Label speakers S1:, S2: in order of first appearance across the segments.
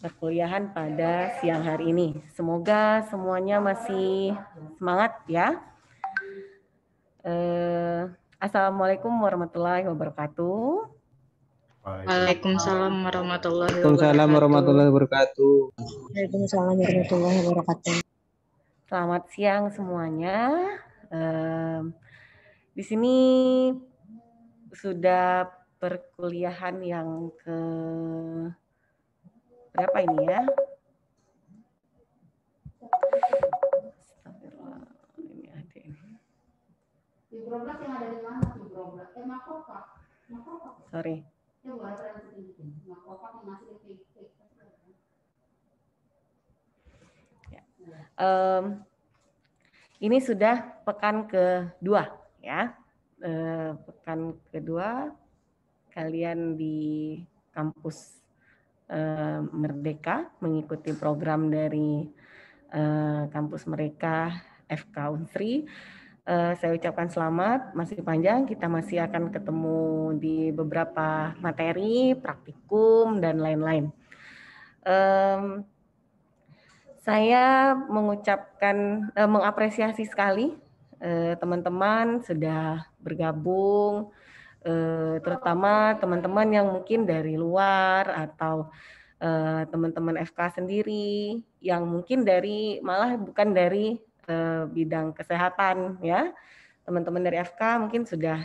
S1: perkuliahan pada siang hari ini. Semoga semuanya masih semangat ya. Assalamualaikum warahmatullahi wabarakatuh.
S2: Waalaikumsalam warahmatullahi
S3: Waalaikumsalam warahmatullahi wabarakatuh.
S4: Waalaikumsalam warahmatullahi wabarakatuh.
S1: Selamat siang semuanya. Di sini sudah perkuliahan yang ke berapa ini ya? Ini ada ini. Sorry. Ini sudah pekan kedua ya. Pekan kedua kalian di kampus Merdeka mengikuti program dari kampus mereka FK Unsri. Saya ucapkan selamat, masih panjang, kita masih akan ketemu di beberapa materi, praktikum, dan lain-lain. Saya mengucapkan, mengapresiasi sekali teman-teman sudah bergabung, terutama teman-teman yang mungkin dari luar atau teman-teman FK sendiri yang mungkin dari malah bukan dari bidang kesehatan ya. Teman-teman dari FK mungkin sudah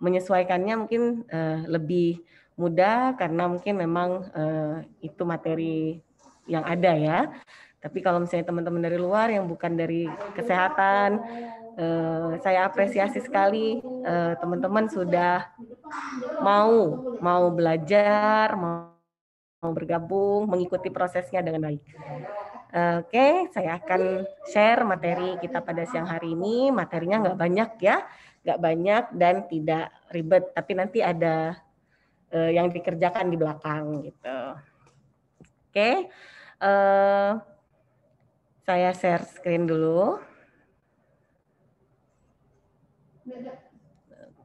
S1: menyesuaikannya mungkin lebih mudah karena mungkin memang itu materi yang ada ya. Tapi kalau misalnya teman-teman dari luar yang bukan dari kesehatan, saya apresiasi sekali teman-teman sudah mau belajar, mau bergabung, mengikuti prosesnya dengan baik. Oke, saya akan share materi kita pada siang hari ini. Materinya nggak banyak ya, nggak banyak dan tidak ribet. Tapi nanti ada yang dikerjakan di belakang gitu. Oke. Saya share screen dulu.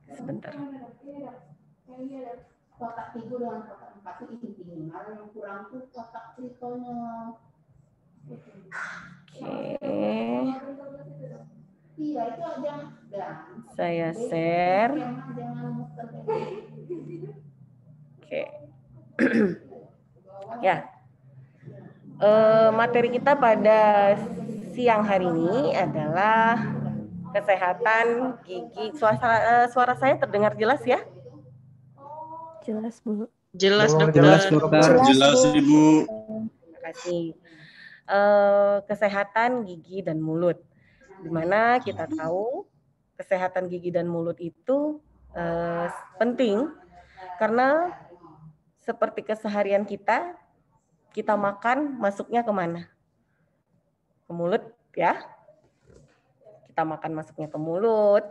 S1: Sebentar. Kotak 3 dengan kotak 4 itu tinggal yang kurang tuh kotak trikonya. Oke. Iya, itu aja. Saya share. Oke. Ya. Materi kita pada siang hari ini adalah kesehatan gigi. Suara saya terdengar jelas ya?
S4: Jelas, Bu.
S2: Jelas, dokter.
S3: Jelas, Ibu.
S1: Terima kasih. Kesehatan gigi dan mulut. Di mana kita tahu kesehatan gigi dan mulut itu penting karena seperti keseharian kita makan masuknya kemana? Ke mulut ya. Kita makan masuknya ke mulut.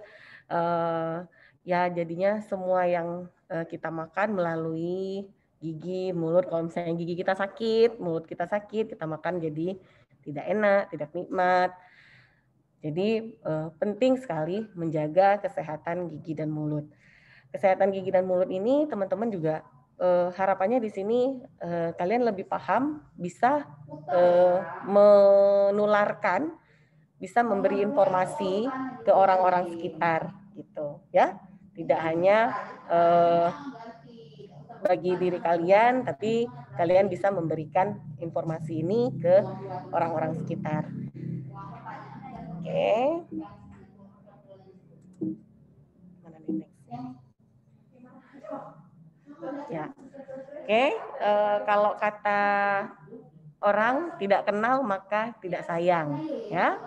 S1: Ya jadinya semua yang kita makan melalui gigi, mulut. Kalau misalnya gigi kita sakit, mulut kita sakit, kita makan jadi tidak enak, tidak nikmat. Jadi penting sekali menjaga kesehatan gigi dan mulut. Kesehatan gigi dan mulut ini teman-teman juga harapannya di sini kalian lebih paham, bisa menularkan, bisa memberi informasi ke orang-orang sekitar gitu ya. Tidak hanya bagi diri kalian, tapi kalian bisa memberikan informasi ini ke orang-orang sekitar. Oke. Mana nih nextnya? Ya, oke. Kalau kata orang tidak kenal maka tidak sayang, ya.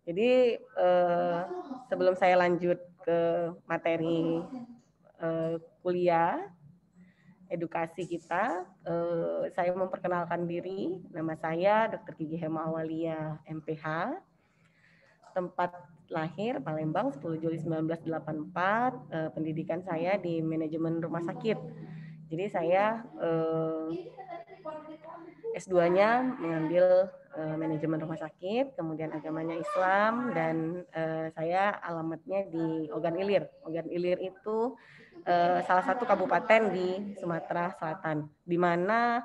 S1: Jadi sebelum saya lanjut ke materi kuliah edukasi kita, saya memperkenalkan diri. Nama saya Dr. Gigi Hema Awalia, MPH. Tempat lahir Palembang 10 Juli 1984, pendidikan saya di manajemen rumah sakit. Jadi saya S2-nya mengambil manajemen rumah sakit, kemudian agamanya Islam, dan saya alamatnya di Ogan Ilir. Ogan Ilir itu salah satu kabupaten di Sumatera Selatan, di mana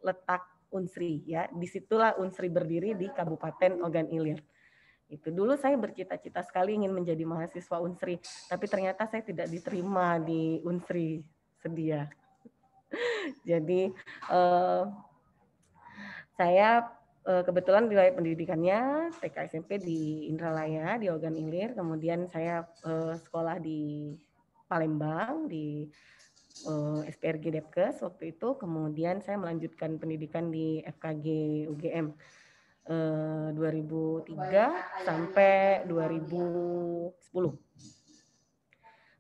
S1: letak Unsri, ya. Disitulah Unsri berdiri, di Kabupaten Ogan Ilir. Itu dulu saya bercita-cita sekali ingin menjadi mahasiswa Unsri, tapi ternyata saya tidak diterima di Unsri, sedih ya. Jadi saya kebetulan riwayat pendidikannya TK SMP di Indralaya di Ogan Ilir, kemudian saya sekolah di Palembang di SPRG Depkes waktu itu, kemudian saya melanjutkan pendidikan di FKG UGM 2003 sampai 2010.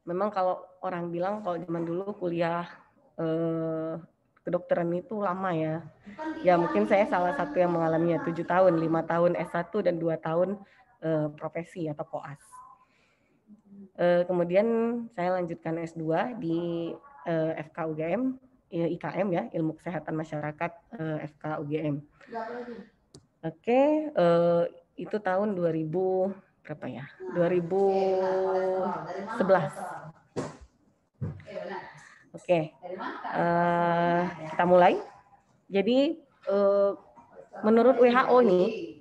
S1: Memang kalau orang bilang kalau zaman dulu kuliah kedokteran itu lama ya. Ya mungkin saya salah satu yang mengalaminya 7 tahun, 5 tahun S1 dan 2 tahun profesi atau koas. Kemudian saya lanjutkan S2 di FK UGM, IKM ya, Ilmu Kesehatan Masyarakat FK UGM. Oke, itu tahun 2000 berapa ya? 2011. Oke, kita mulai. Jadi menurut WHO nih,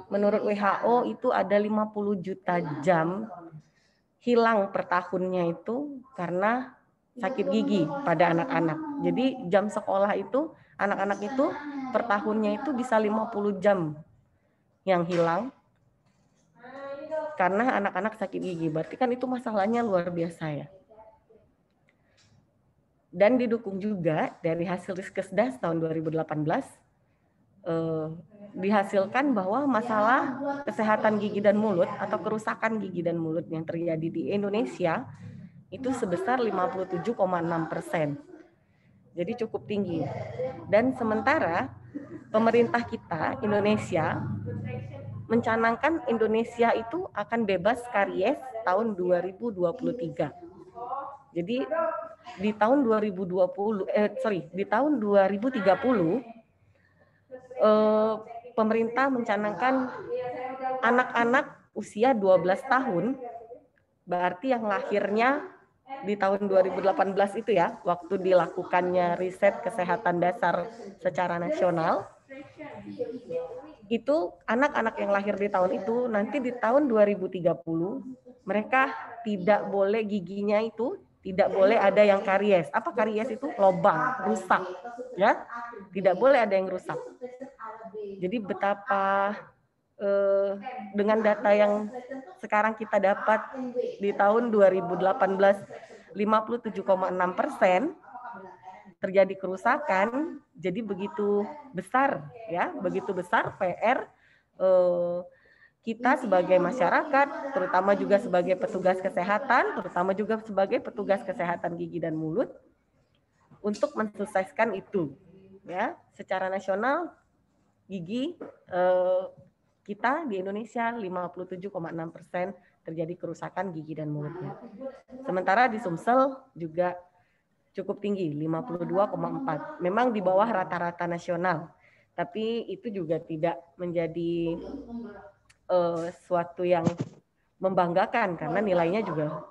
S1: menurut WHO itu ada 50 juta jam hilang per tahunnya itu karena sakit gigi pada anak-anak. Jadi jam sekolah itu, anak-anak itu per tahunnya itu bisa 50 jam yang hilang karena anak-anak sakit gigi. Berarti kan itu masalahnya luar biasa ya. Dan didukung juga dari hasil Riskesdas tahun 2018, dihasilkan bahwa masalah kesehatan gigi dan mulut atau kerusakan gigi dan mulut yang terjadi di Indonesia itu sebesar 57,6%. Jadi cukup tinggi. Dan sementara pemerintah kita, Indonesia, mencanangkan Indonesia itu akan bebas karies tahun 2023. Jadi di tahun 2030 pemerintah mencanangkan anak-anak usia 12 tahun, berarti yang lahirnya di tahun 2018 itu ya, waktu dilakukannya riset kesehatan dasar secara nasional, itu anak-anak yang lahir di tahun itu nanti di tahun 2030 mereka tidak boleh giginya itu tidak boleh ada yang karies. Apa karies itu? Lobang, rusak, ya. Tidak boleh ada yang rusak. Jadi betapa dengan data yang sekarang kita dapat di tahun 2018 57,6% terjadi kerusakan, jadi begitu besar ya, begitu besar PR kita sebagai masyarakat, terutama juga sebagai petugas kesehatan, terutama juga sebagai petugas kesehatan gigi dan mulut, untuk mensukseskan itu. Ya, secara nasional gigi kita di Indonesia 57,6% terjadi kerusakan gigi dan mulutnya. Sementara di Sumsel juga cukup tinggi, 52,4. Memang di bawah rata-rata nasional, tapi itu juga tidak menjadi suatu yang membanggakan karena nilainya juga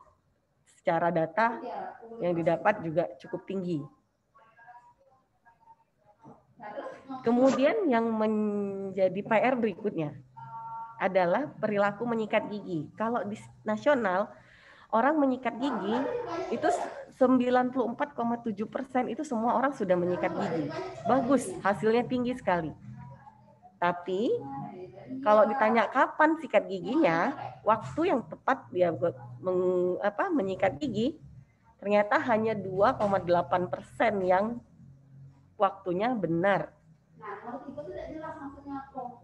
S1: secara data yang didapat juga cukup tinggi. Kemudian yang menjadi PR berikutnya adalah perilaku menyikat gigi. Kalau di nasional orang menyikat gigi itu 94,7% itu semua orang sudah menyikat gigi. Bagus, hasilnya tinggi sekali. Tapi kalau ditanya kapan sikat giginya, waktu yang tepat dia menyikat gigi, ternyata hanya 2,8% yang waktunya benar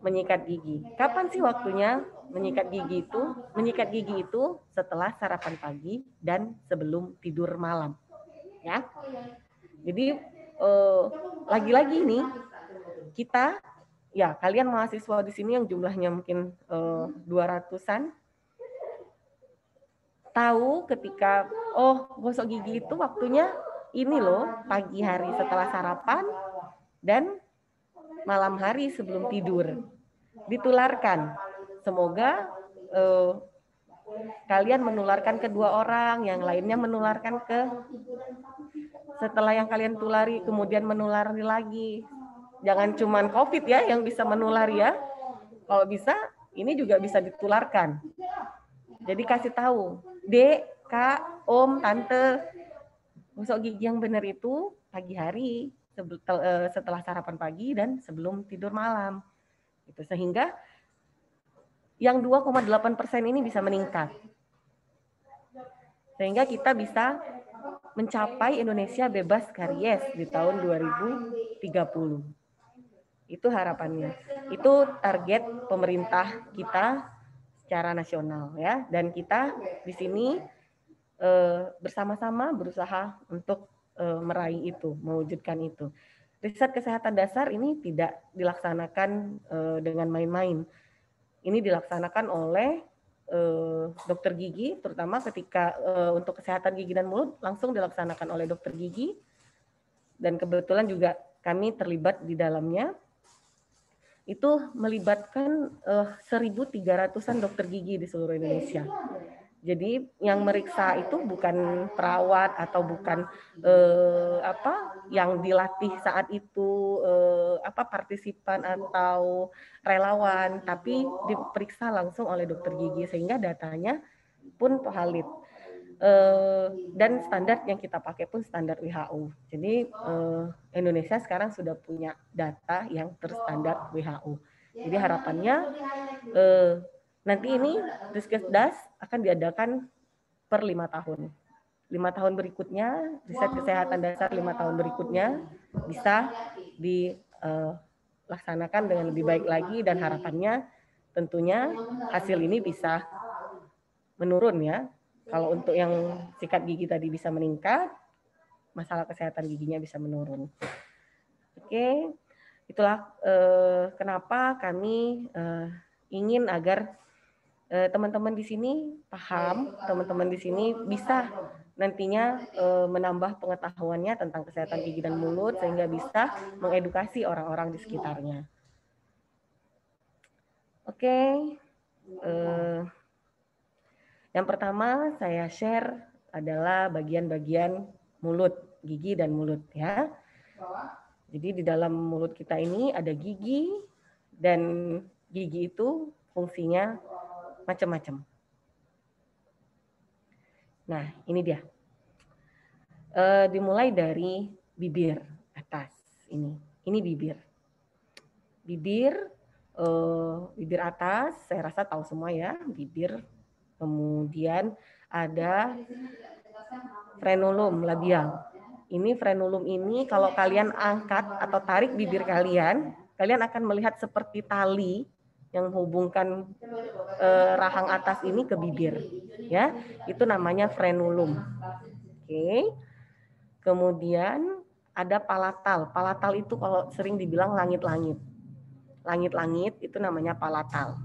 S1: menyikat gigi. Kapan sih waktunya menyikat gigi itu? Menyikat gigi itu setelah sarapan pagi dan sebelum tidur malam. Ya. Jadi lagi-lagi nih kita, ya kalian mahasiswa di sini yang jumlahnya mungkin 200-an, tahu ketika gosok gigi itu waktunya ini loh, pagi hari setelah sarapan dan malam hari sebelum tidur. Ditularkan. Semoga kalian menularkan ke 2 orang, yang lainnya menularkan ke setelah yang kalian tulari kemudian menulari lagi. Jangan cuman COVID ya yang bisa menulari ya. Kalau bisa ini juga bisa ditularkan. Jadi kasih tahu, Dek, Kak, Om, Tante, gosok gigi yang benar itu pagi hari setelah sarapan pagi dan sebelum tidur malam. Itu sehingga yang 2,8% ini bisa meningkat. Sehingga kita bisa mencapai Indonesia bebas karies di tahun 2030. Itu harapannya. Itu target pemerintah kita secara nasional ya, dan kita di sini bersama-sama berusaha untuk meraih itu, mewujudkan itu. Riset kesehatan dasar ini tidak dilaksanakan dengan main-main. Ini dilaksanakan oleh dokter gigi, terutama ketika untuk kesehatan gigi dan mulut langsung dilaksanakan oleh dokter gigi, dan kebetulan juga kami terlibat di dalamnya. Itu melibatkan 1.300-an dokter gigi di seluruh Indonesia. Jadi yang meriksa itu bukan perawat atau bukan yang dilatih saat itu partisipan atau relawan, tapi diperiksa langsung oleh dokter gigi sehingga datanya pun valid. Dan standar yang kita pakai pun standar WHO. Jadi Indonesia sekarang sudah punya data yang terstandar WHO. Jadi harapannya nanti ini Riskesdas akan diadakan per 5 tahun. 5 tahun berikutnya, riset kesehatan dasar 5 tahun berikutnya bisa dilaksanakan dengan lebih baik lagi, dan harapannya tentunya hasil ini bisa menurun ya. Kalau untuk yang sikat gigi tadi bisa meningkat, masalah kesehatan giginya bisa menurun. Oke, itulah kenapa kami ingin agar teman-teman di sini paham, teman-teman di sini bisa nantinya menambah pengetahuannya tentang kesehatan gigi dan mulut sehingga bisa mengedukasi orang-orang di sekitarnya. Oke. Yang pertama saya share adalah bagian-bagian mulut, gigi dan mulut ya. Jadi di dalam mulut kita ini ada gigi, dan gigi itu fungsinya macam-macam. Nah, ini dia. Dimulai dari bibir atas ini. Ini bibir. Bibir atas, saya rasa tahu semua ya, bibir. Kemudian ada frenulum labial. Ini frenulum ini kalau kalian angkat atau tarik bibir kalian akan melihat seperti tali yang menghubungkan rahang atas ini ke bibir. Ya, itu namanya frenulum. Oke. Kemudian ada palatal. Palatal itu kalau sering dibilang langit-langit. Langit-langit itu namanya palatal.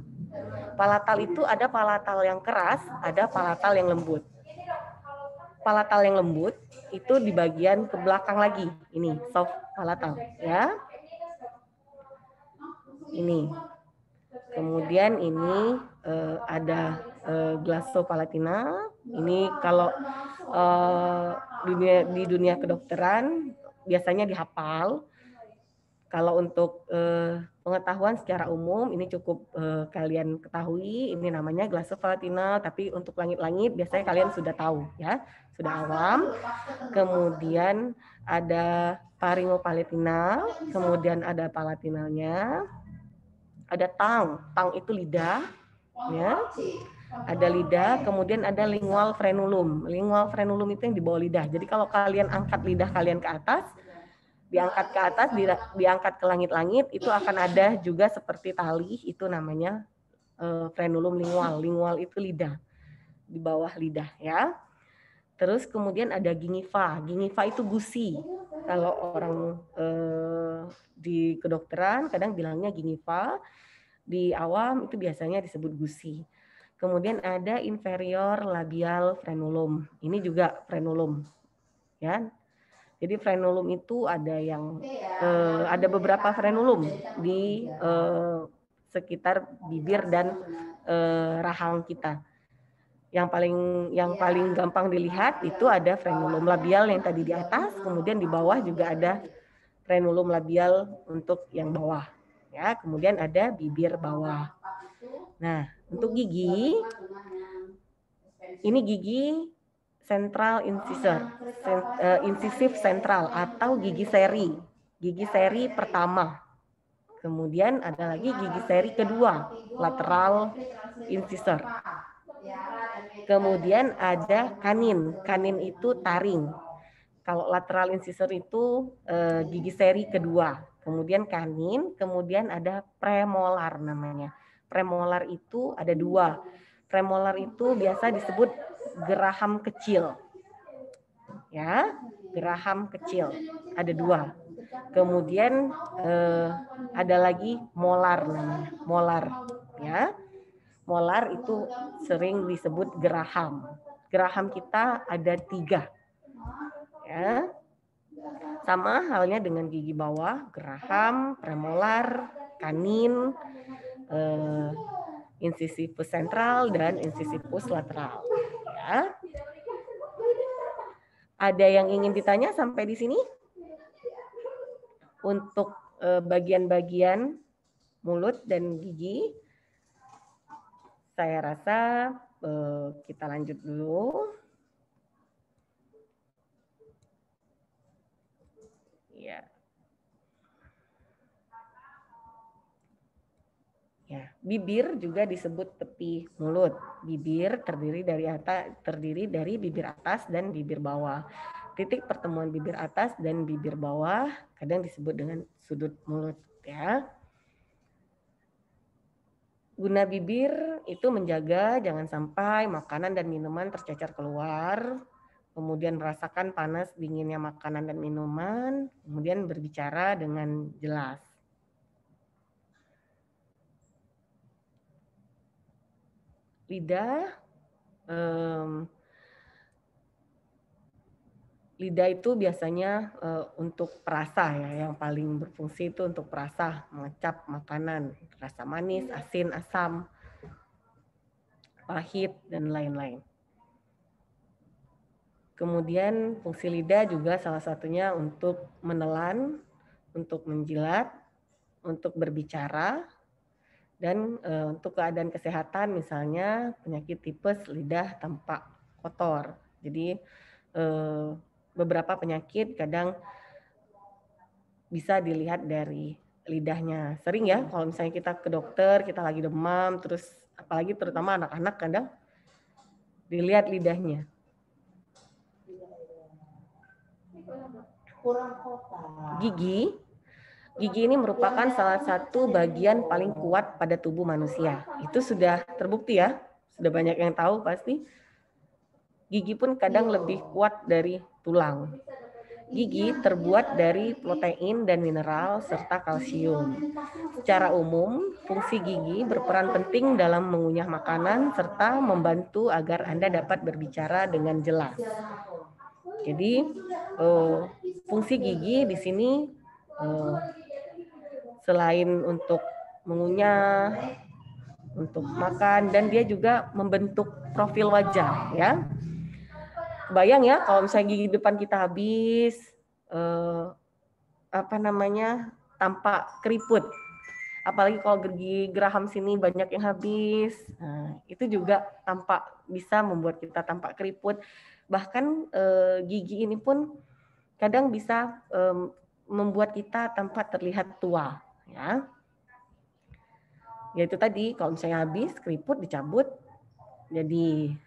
S1: Palatal itu ada palatal yang keras, ada palatal yang lembut. Palatal yang lembut itu di bagian ke belakang lagi. Ini soft palatal, ya. Ini. Kemudian ini ada glossopalatina. Ini kalau di dunia kedokteran biasanya dihafal. Kalau untuk pengetahuan secara umum ini cukup kalian ketahui, ini namanya glossopalatina, tapi untuk langit-langit biasanya kalian sudah tahu ya, sudah awam. Kemudian ada faringopalatina, kemudian ada palatinalnya, ada tang itu lidah ya. Ada lidah, kemudian ada lingual frenulum. Lingual frenulum itu yang di bawah lidah. Jadi kalau kalian angkat lidah kalian ke atas, diangkat ke langit-langit, itu akan ada juga seperti tali, itu namanya frenulum lingual. Lingual itu lidah, di bawah lidah ya. Terus kemudian ada gingiva. Gingiva itu gusi. Kalau orang di kedokteran kadang bilangnya gingiva, di awam itu biasanya disebut gusi. Kemudian ada inferior labial frenulum. Ini juga frenulum. Ya. Jadi frenulum itu ada beberapa frenulum di sekitar bibir dan rahang kita. Yang paling gampang dilihat itu ada frenulum labial yang tadi di atas, kemudian di bawah juga ada frenulum labial untuk yang bawah. Ya, kemudian ada bibir bawah. Nah, untuk gigi, ini gigi central incisor, incisif sentral atau gigi seri pertama. Kemudian ada lagi gigi seri kedua, lateral incisor. Kemudian ada kanin itu taring. Kalau lateral incisor itu gigi seri kedua. Kemudian kanin, kemudian ada premolar namanya. Premolar itu ada 2. Premolar itu biasa disebut geraham kecil. Ya, geraham kecil. Ada 2. Kemudian ada lagi molar namanya. Molar, ya. Molar itu sering disebut geraham. Geraham kita ada 3. Ya. Sama halnya dengan gigi bawah, geraham, premolar, kanin, incisivus sentral dan incisivus lateral. Ya. Ada yang ingin ditanya sampai di sini? Untuk bagian-bagian mulut dan gigi, saya rasa kita lanjut dulu. Ya. Ya, bibir juga disebut tepi mulut. Bibir terdiri dari bibir atas dan bibir bawah. Titik pertemuan bibir atas dan bibir bawah kadang disebut dengan sudut mulut, ya. Guna bibir itu menjaga jangan sampai makanan dan minuman tercecer keluar, kemudian merasakan panas dinginnya makanan dan minuman, kemudian berbicara dengan jelas. Lidah itu biasanya untuk perasa, ya, yang paling berfungsi itu untuk perasa, mengecap makanan, rasa manis, asin, asam, pahit, dan lain-lain. Kemudian fungsi lidah juga salah satunya untuk menelan, untuk menjilat, untuk berbicara, dan untuk keadaan kesehatan misalnya penyakit tipes lidah tampak kotor. Jadi beberapa penyakit kadang bisa dilihat dari lidahnya. Sering ya kalau misalnya kita ke dokter, kita lagi demam, terus apalagi terutama anak-anak kadang dilihat lidahnya. Gigi ini merupakan salah satu bagian paling kuat pada tubuh manusia. Itu sudah terbukti ya, sudah banyak yang tahu pasti. Gigi pun kadang lebih kuat dari tulang. Gigi terbuat dari protein dan mineral serta kalsium. Secara umum, fungsi gigi berperan penting dalam mengunyah makanan serta membantu agar Anda dapat berbicara dengan jelas. Jadi, fungsi gigi di sini selain untuk mengunyah, untuk makan, dan dia juga membentuk profil wajah, ya. Bayang ya kalau misalnya gigi depan kita habis, tampak keriput. Apalagi kalau gigi geraham sini banyak yang habis, itu juga tampak bisa membuat kita tampak keriput. Bahkan gigi ini pun kadang bisa membuat kita tampak terlihat tua, ya. Yaitu tadi kalau misalnya habis keriput dicabut, jadi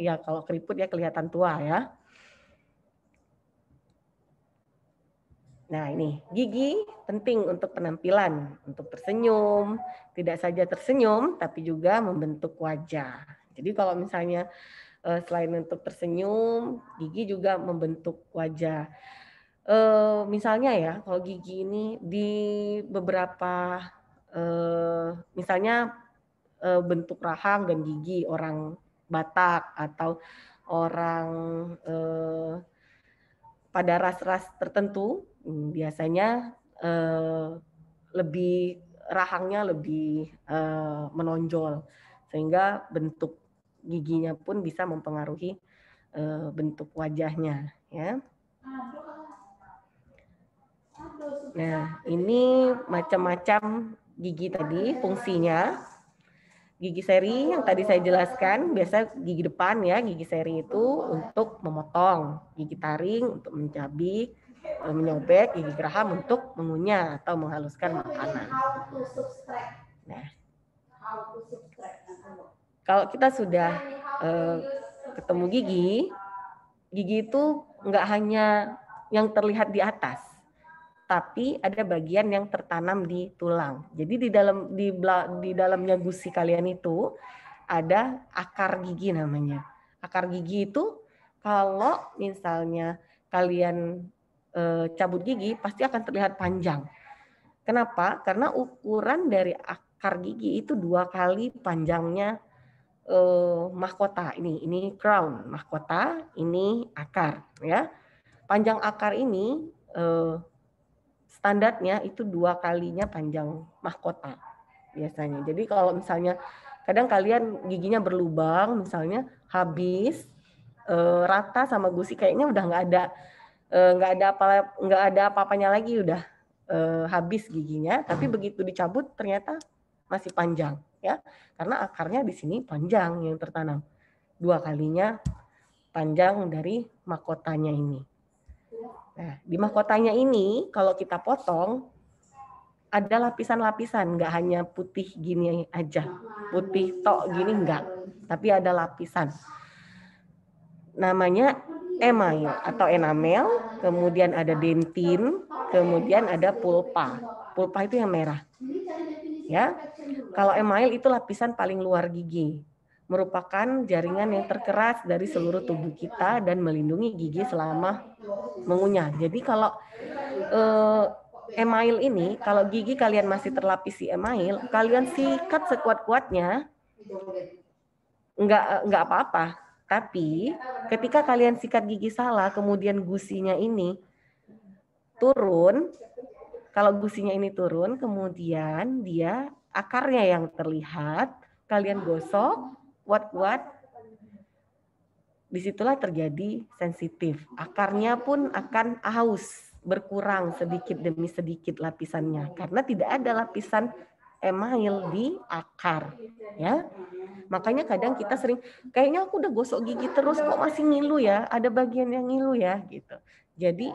S1: ya kalau keriput ya kelihatan tua ya. Nah ini gigi penting untuk penampilan, untuk tersenyum, tidak saja tersenyum tapi juga membentuk wajah. Jadi kalau misalnya selain untuk tersenyum, gigi juga membentuk wajah. Misalnya ya kalau gigi ini di beberapa misalnya bentuk rahang dan gigi orang Batak atau orang pada ras-ras tertentu biasanya lebih rahangnya lebih menonjol, sehingga bentuk giginya pun bisa mempengaruhi bentuk wajahnya, ya. Nah, ini macam-macam gigi tadi fungsinya. Gigi seri yang tadi saya jelaskan, biasa gigi depan ya, gigi seri itu untuk memotong, gigi taring untuk mencabik, menyobek, gigi geraham untuk mengunyah atau menghaluskan makanan. Nah, kalau kita sudah ketemu gigi itu nggak hanya yang terlihat di atas, tapi ada bagian yang tertanam di tulang. Jadi di dalamnya gusi kalian itu ada akar gigi namanya. Akar gigi itu kalau misalnya kalian cabut gigi pasti akan terlihat panjang. Kenapa? Karena ukuran dari akar gigi itu 2 kali panjangnya mahkota. Ini crown mahkota, ini akar ya. Panjang akar ini standarnya itu 2 kalinya panjang mahkota biasanya. Jadi kalau misalnya kadang kalian giginya berlubang, misalnya habis rata sama gusi, kayaknya udah nggak ada apa-apanya lagi, udah habis giginya. Tapi begitu dicabut ternyata masih panjang, ya, karena akarnya di sini panjang yang tertanam 2 kalinya panjang dari mahkotanya ini. Nah, di mahkotanya ini kalau kita potong ada lapisan-lapisan, nggak hanya putih gini aja, putih tok gini enggak, tapi ada lapisan. Namanya email atau enamel, kemudian ada dentin, kemudian ada pulpa. Pulpa itu yang merah. Ya. Kalau email itu lapisan paling luar gigi, merupakan jaringan yang terkeras dari seluruh tubuh kita dan melindungi gigi selama mengunyah. Jadi kalau email ini, kalau gigi kalian masih terlapisi email, kalian sikat sekuat-kuatnya, nggak apa-apa. Tapi ketika kalian sikat gigi salah, kemudian gusinya ini turun, kalau gusinya ini turun, kemudian dia akarnya yang terlihat, kalian gosok, kuat-kuat, disitulah terjadi sensitif. Akarnya pun akan aus, berkurang sedikit demi sedikit lapisannya, karena tidak ada lapisan email di akar, ya. Makanya kadang kita sering, kayaknya aku udah gosok gigi terus kok masih ngilu ya, ada bagian yang ngilu ya, gitu. Jadi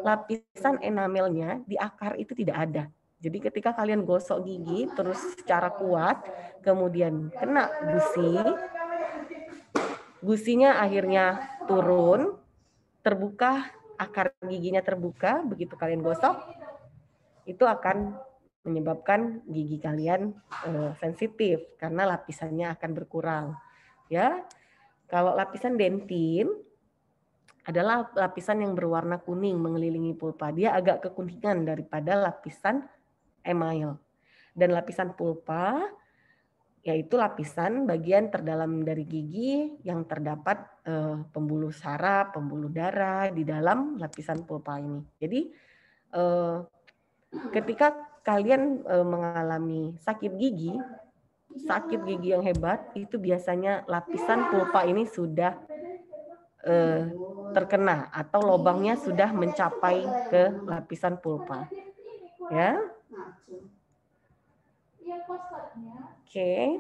S1: lapisan enamelnya di akar itu tidak ada. Jadi ketika kalian gosok gigi terus secara kuat, kemudian kena gusinya akhirnya turun, terbuka, akar giginya terbuka, begitu kalian gosok, itu akan menyebabkan gigi kalian sensitif karena lapisannya akan berkurang. Ya, kalau lapisan dentin adalah lapisan yang berwarna kuning mengelilingi pulpa. Dia agak kekuningan daripada lapisan email. Dan lapisan pulpa yaitu lapisan bagian terdalam dari gigi yang terdapat pembuluh saraf, pembuluh darah di dalam lapisan pulpa ini. Jadi ketika kalian mengalami sakit gigi yang hebat, itu biasanya lapisan pulpa ini sudah terkena atau lubangnya sudah mencapai ke lapisan pulpa. Ya. Oke.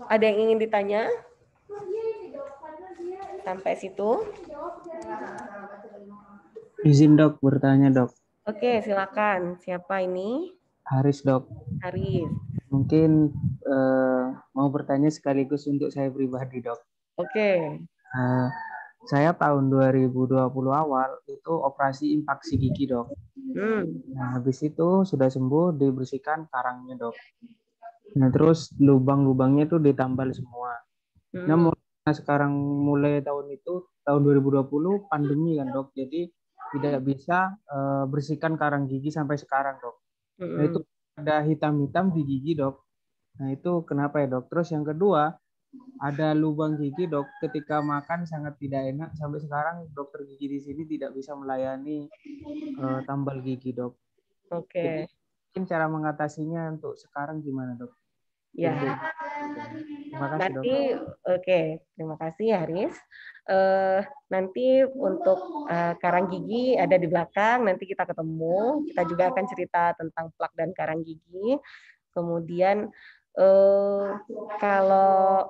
S1: Ada yang ingin ditanya? Sampai situ?
S3: Izin dok, bertanya dok.
S1: Oke, silakan. Siapa ini?
S3: Haris dok.
S1: Haris.
S3: Mungkin mau bertanya sekaligus untuk saya pribadi dok.
S1: Oke.
S3: Saya tahun 2020 awal itu operasi infaksi gigi dok. Nah, habis itu sudah sembuh, dibersihkan karangnya dok. Nah terus lubang-lubangnya itu ditambal semua. Nah sekarang mulai tahun 2020 pandemi kan dok, jadi tidak bisa bersihkan karang gigi sampai sekarang dok. Nah itu ada hitam-hitam di gigi dok. Nah itu kenapa ya dok? Terus yang kedua, ada lubang gigi, Dok. Ketika makan sangat tidak enak. Sampai sekarang dokter gigi di sini tidak bisa melayani tambal gigi, Dok. Jadi
S1: Oke.
S3: mungkin cara mengatasinya untuk sekarang gimana, Dok?
S1: Ya.
S3: Terima kasih, Dok.
S1: Nanti oke, terima kasih Haris. Nanti untuk karang gigi ada di belakang, nanti kita ketemu. Kita juga akan cerita tentang plak dan karang gigi. Kemudian kalau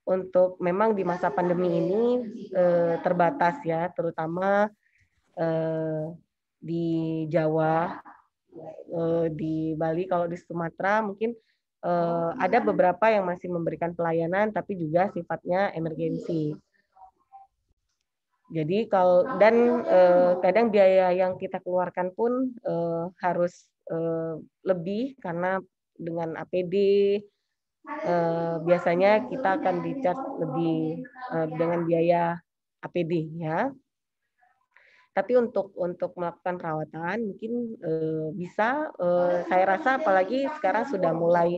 S1: untuk memang di masa pandemi ini terbatas ya, terutama di Jawa, di Bali, kalau di Sumatera mungkin ada beberapa yang masih memberikan pelayanan, tapi juga sifatnya emergensi. Jadi kalau dan kadang biaya yang kita keluarkan pun harus lebih karena dengan APD biasanya kita akan di-charge lebih dengan biaya APD ya. Tapi untuk melakukan perawatan mungkin bisa, saya rasa apalagi sekarang sudah mulai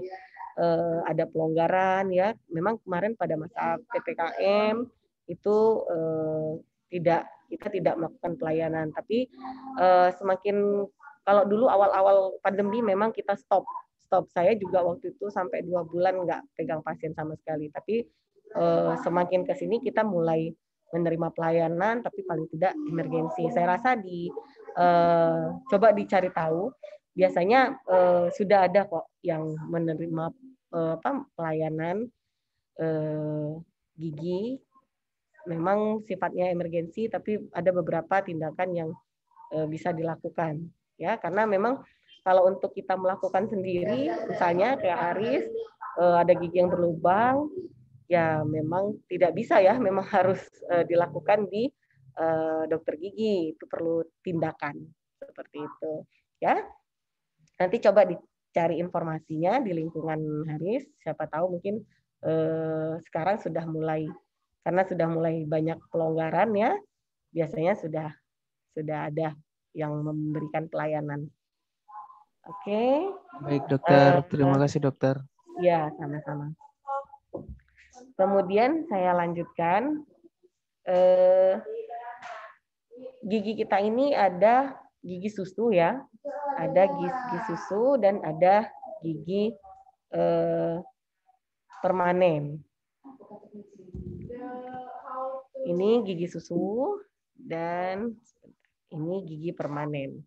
S1: ada pelonggaran ya. Memang kemarin pada masa PPKM itu kita tidak melakukan pelayanan, tapi semakin kalau dulu awal-awal pandemi memang kita stop. Saya juga waktu itu sampai 2 bulan nggak pegang pasien sama sekali. Tapi semakin ke sini kita mulai menerima pelayanan, tapi paling tidak emergensi. Saya rasa coba dicari tahu. Biasanya sudah ada kok yang menerima pelayanan gigi. Memang sifatnya emergensi, tapi ada beberapa tindakan yang bisa dilakukan. Ya, karena memang kalau untuk kita melakukan sendiri, misalnya kayak Aris, ada gigi yang berlubang, ya memang tidak bisa ya, memang harus dilakukan di dokter gigi, itu perlu tindakan seperti itu ya. Nanti coba dicari informasinya di lingkungan Haris, siapa tahu mungkin sekarang sudah mulai, karena sudah mulai banyak pelonggaran ya, biasanya sudah ada yang memberikan pelayanan. Oke.
S3: Baik, dokter. Terima kasih, dokter.
S1: Ya, sama-sama. Kemudian saya lanjutkan. Gigi kita ini ada gigi susu ya. Ada gigi susu dan ada gigi permanen. Ini gigi susu dan ini gigi permanen.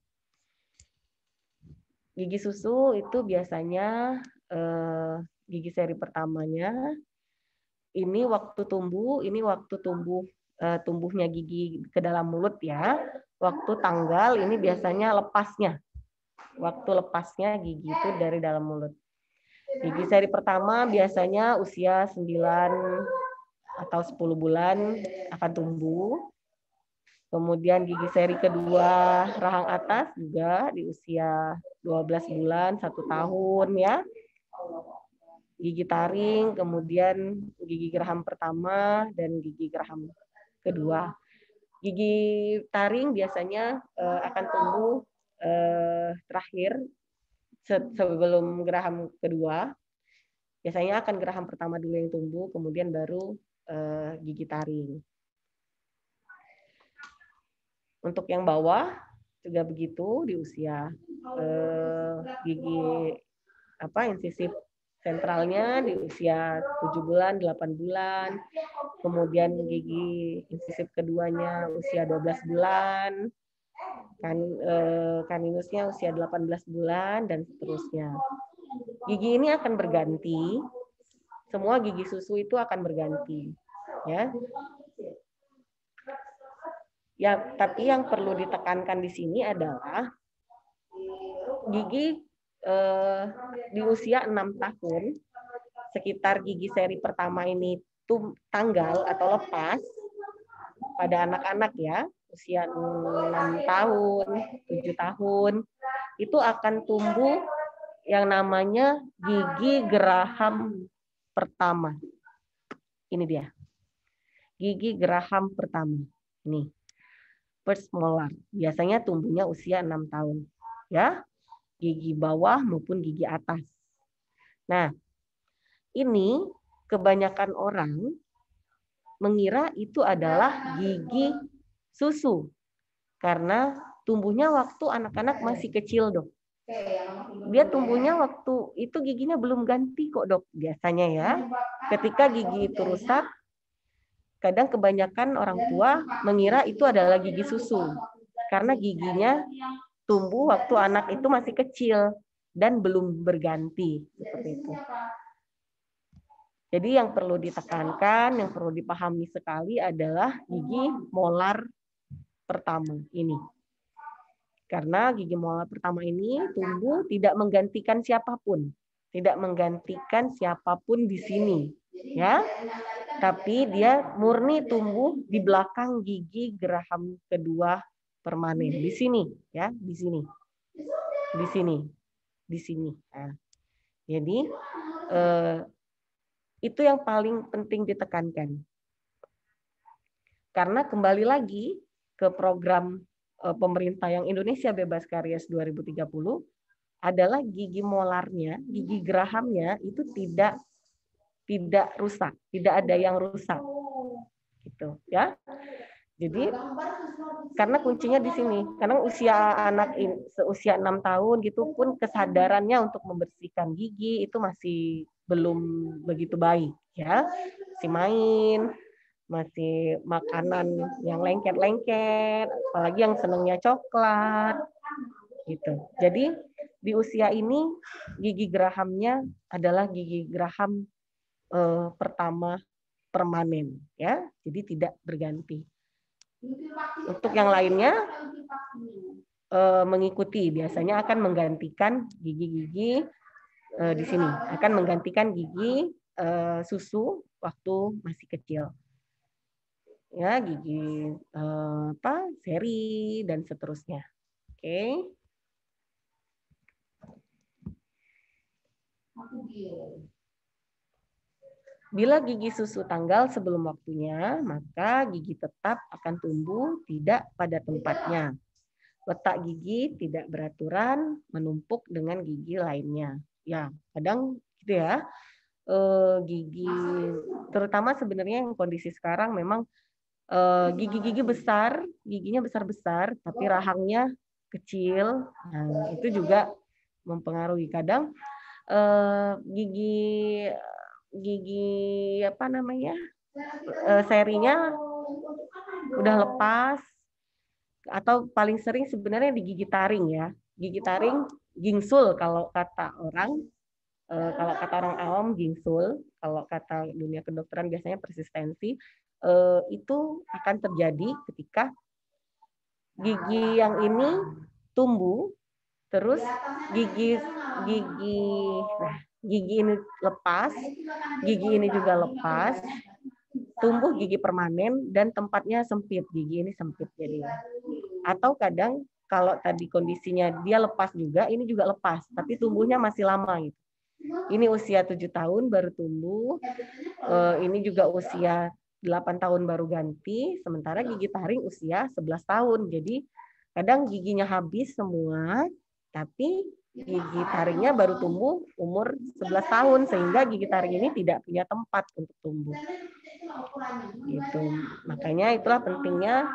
S1: Gigi susu itu biasanya gigi seri pertamanya. Ini waktu tumbuhnya gigi ke dalam mulut ya. Waktu tanggal ini biasanya lepasnya. Waktu lepasnya gigi itu dari dalam mulut. Gigi seri pertama biasanya usia 9 atau 10 bulan akan tumbuh. Kemudian gigi seri kedua rahang atas juga di usia 12 bulan, 1 tahun ya. Gigi taring, kemudian gigi geraham pertama dan gigi geraham kedua. Gigi taring biasanya akan tumbuh terakhir sebelum geraham kedua. Biasanya akan geraham pertama dulu yang tumbuh, kemudian baru gigi taring. Untuk yang bawah juga begitu di usia gigi insisif sentralnya di usia 7 bulan, 8 bulan. Kemudian gigi insisif keduanya usia 12 bulan. Kaninusnya usia 18 bulan dan seterusnya. Gigi ini akan berganti. Semua gigi susu itu akan berganti, ya. Ya, tapi yang perlu ditekankan di sini adalah gigi di usia 6 tahun, sekitar gigi seri pertama ini tanggal atau lepas pada anak-anak ya, usia 6 tahun, 7 tahun, itu akan tumbuh yang namanya gigi geraham pertama. Ini dia. Gigi geraham pertama. Ini. First molar. Biasanya tumbuhnya usia 6 tahun. Ya. Gigi bawah maupun gigi atas. Nah, ini kebanyakan orang mengira itu adalah gigi susu karena tumbuhnya waktu anak-anak masih kecil, Dok. Dia tumbuhnya waktu itu giginya belum ganti kok, Dok. Biasanya ya, ketika gigi itu rusak, kadang kebanyakan orang tua mengira itu adalah gigi susu karena giginya tumbuh waktu anak itu masih kecil dan belum berganti, seperti itu. Jadi yang perlu ditekankan, yang perlu dipahami sekali adalah gigi molar pertama ini. Karena gigi molar pertama ini tumbuh tidak menggantikan siapapun. Tidak menggantikan siapapun di sini. Ya, tapi dia murni tumbuh di belakang gigi geraham kedua permanen. Di sini, ya, di sini. Di sini. Di sini. Nah, jadi, itu yang paling penting ditekankan. Karena kembali lagi ke program pemerintah yang Indonesia Bebas Karies 2030 adalah gigi molarnya, gigi gerahamnya itu tidak rusak, tidak ada yang rusak. Gitu, ya. Jadi karena kuncinya di sini. Karena usia anak seusia 6 tahun gitu pun kesadarannya untuk membersihkan gigi itu masih belum begitu baik, ya. Masih main, masih makanan yang lengket-lengket, apalagi yang senangnya coklat, gitu. Jadi di usia ini gigi gerahamnya adalah gigi geraham pertama permanen, ya. Jadi tidak berganti. Untuk yang lainnya mengikuti, biasanya akan menggantikan gigi-gigi di sini, akan menggantikan gigi susu waktu masih kecil. Ya, gigi seri dan seterusnya. Oke. Bila gigi susu tanggal sebelum waktunya, maka gigi tetap akan tumbuh tidak pada tempatnya. Letak gigi tidak beraturan, menumpuk dengan gigi lainnya. Ya, kadang gitu ya. Gigi terutama sebenarnya yang kondisi sekarang memang gigi-gigi besar, giginya besar-besar, tapi rahangnya kecil. Nah, itu juga mempengaruhi. Kadang gigi apa namanya serinya udah lepas, atau paling sering sebenarnya di gigi taring ya. Gigi taring gingsul kalau kata orang. Kalau kata orang awam gingsul, kalau kata dunia kedokteran biasanya persistensi. Itu akan terjadi ketika gigi yang ini tumbuh, terus gigi ini lepas, gigi ini juga lepas, tumbuh gigi permanen dan tempatnya sempit, gigi ini sempit jadi. Atau kadang kalau tadi kondisinya dia lepas juga, ini juga lepas, tapi tumbuhnya masih lama gitu. Ini usia 7 tahun baru tumbuh, ini juga usia 8 tahun baru ganti, sementara gigi taring usia 11 tahun. Jadi kadang giginya habis semua, tapi gigi taringnya baru tumbuh umur 11 tahun, sehingga gigi taring ini tidak punya tempat untuk tumbuh. Gitu. Makanya itulah pentingnya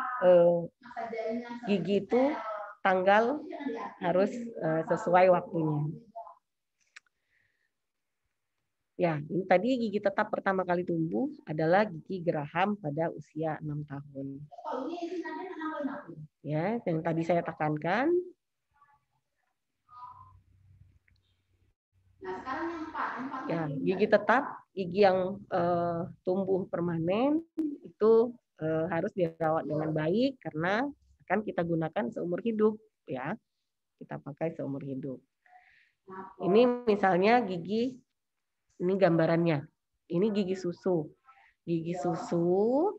S1: gigi itu tanggal harus sesuai waktunya. Ya, ini tadi gigi tetap pertama kali tumbuh adalah gigi geraham pada usia 6 tahun. Ya, yang tadi saya tekankan. Ya, gigi tetap, gigi yang tumbuh permanen itu harus dirawat dengan baik karena akan kita gunakan seumur hidup, ya. Kita pakai seumur hidup. Ini misalnya gigi. Ini gambarannya. Ini gigi susu. Gigi susu.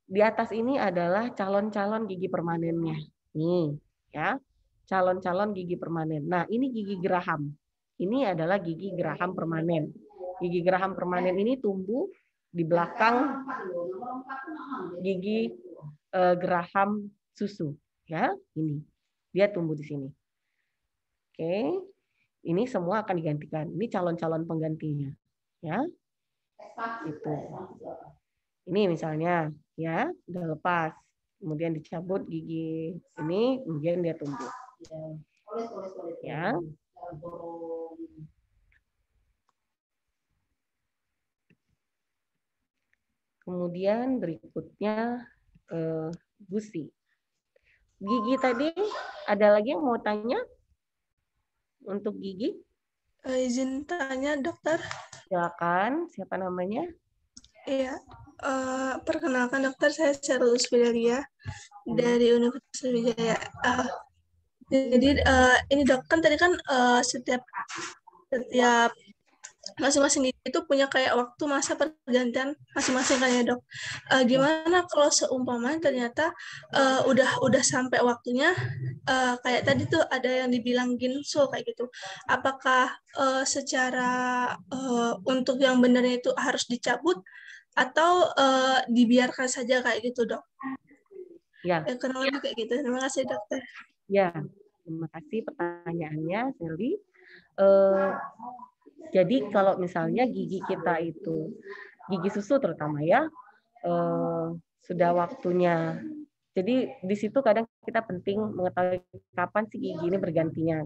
S1: Di atas ini adalah calon-calon gigi permanennya. Nih, ya. Calon-calon gigi permanen. Nah, ini gigi geraham. Ini adalah gigi geraham permanen. Gigi geraham permanen ini tumbuh di belakang gigi geraham susu, ya. Ini. Dia tumbuh di sini. Oke. Ini semua akan digantikan. Ini calon-calon penggantinya. Ya. Itu. Ini misalnya ya udah lepas, kemudian dicabut gigi ini, kemudian dia tumbuh. Ya. Kemudian berikutnya gusi. Gigi tadi ada lagi yang mau tanya untuk gigi?
S2: Izin tanya dokter.
S1: Silakan, siapa namanya?
S2: Iya, perkenalkan dokter, saya Charles Fidelia dari Universitas Wijaya. Jadi ini dok, kan tadi kan setiap masing-masing gigi itu punya kayak waktu masa pergantian masing-masing kan ya dok. Gimana kalau seumpama ternyata udah sampai waktunya, kayak tadi tuh ada yang dibilang ginso kayak gitu. Apakah secara untuk yang benernya itu harus dicabut atau dibiarkan saja kayak gitu dok?
S1: Ya.
S2: Kurang lebih kayak gitu. Terima kasih dokter.
S1: Ya, terima kasih pertanyaannya, Sally. Jadi kalau misalnya gigi kita itu, gigi susu terutama ya, sudah waktunya. Jadi di situ kadang kita penting mengetahui kapan sih gigi ini bergantinya.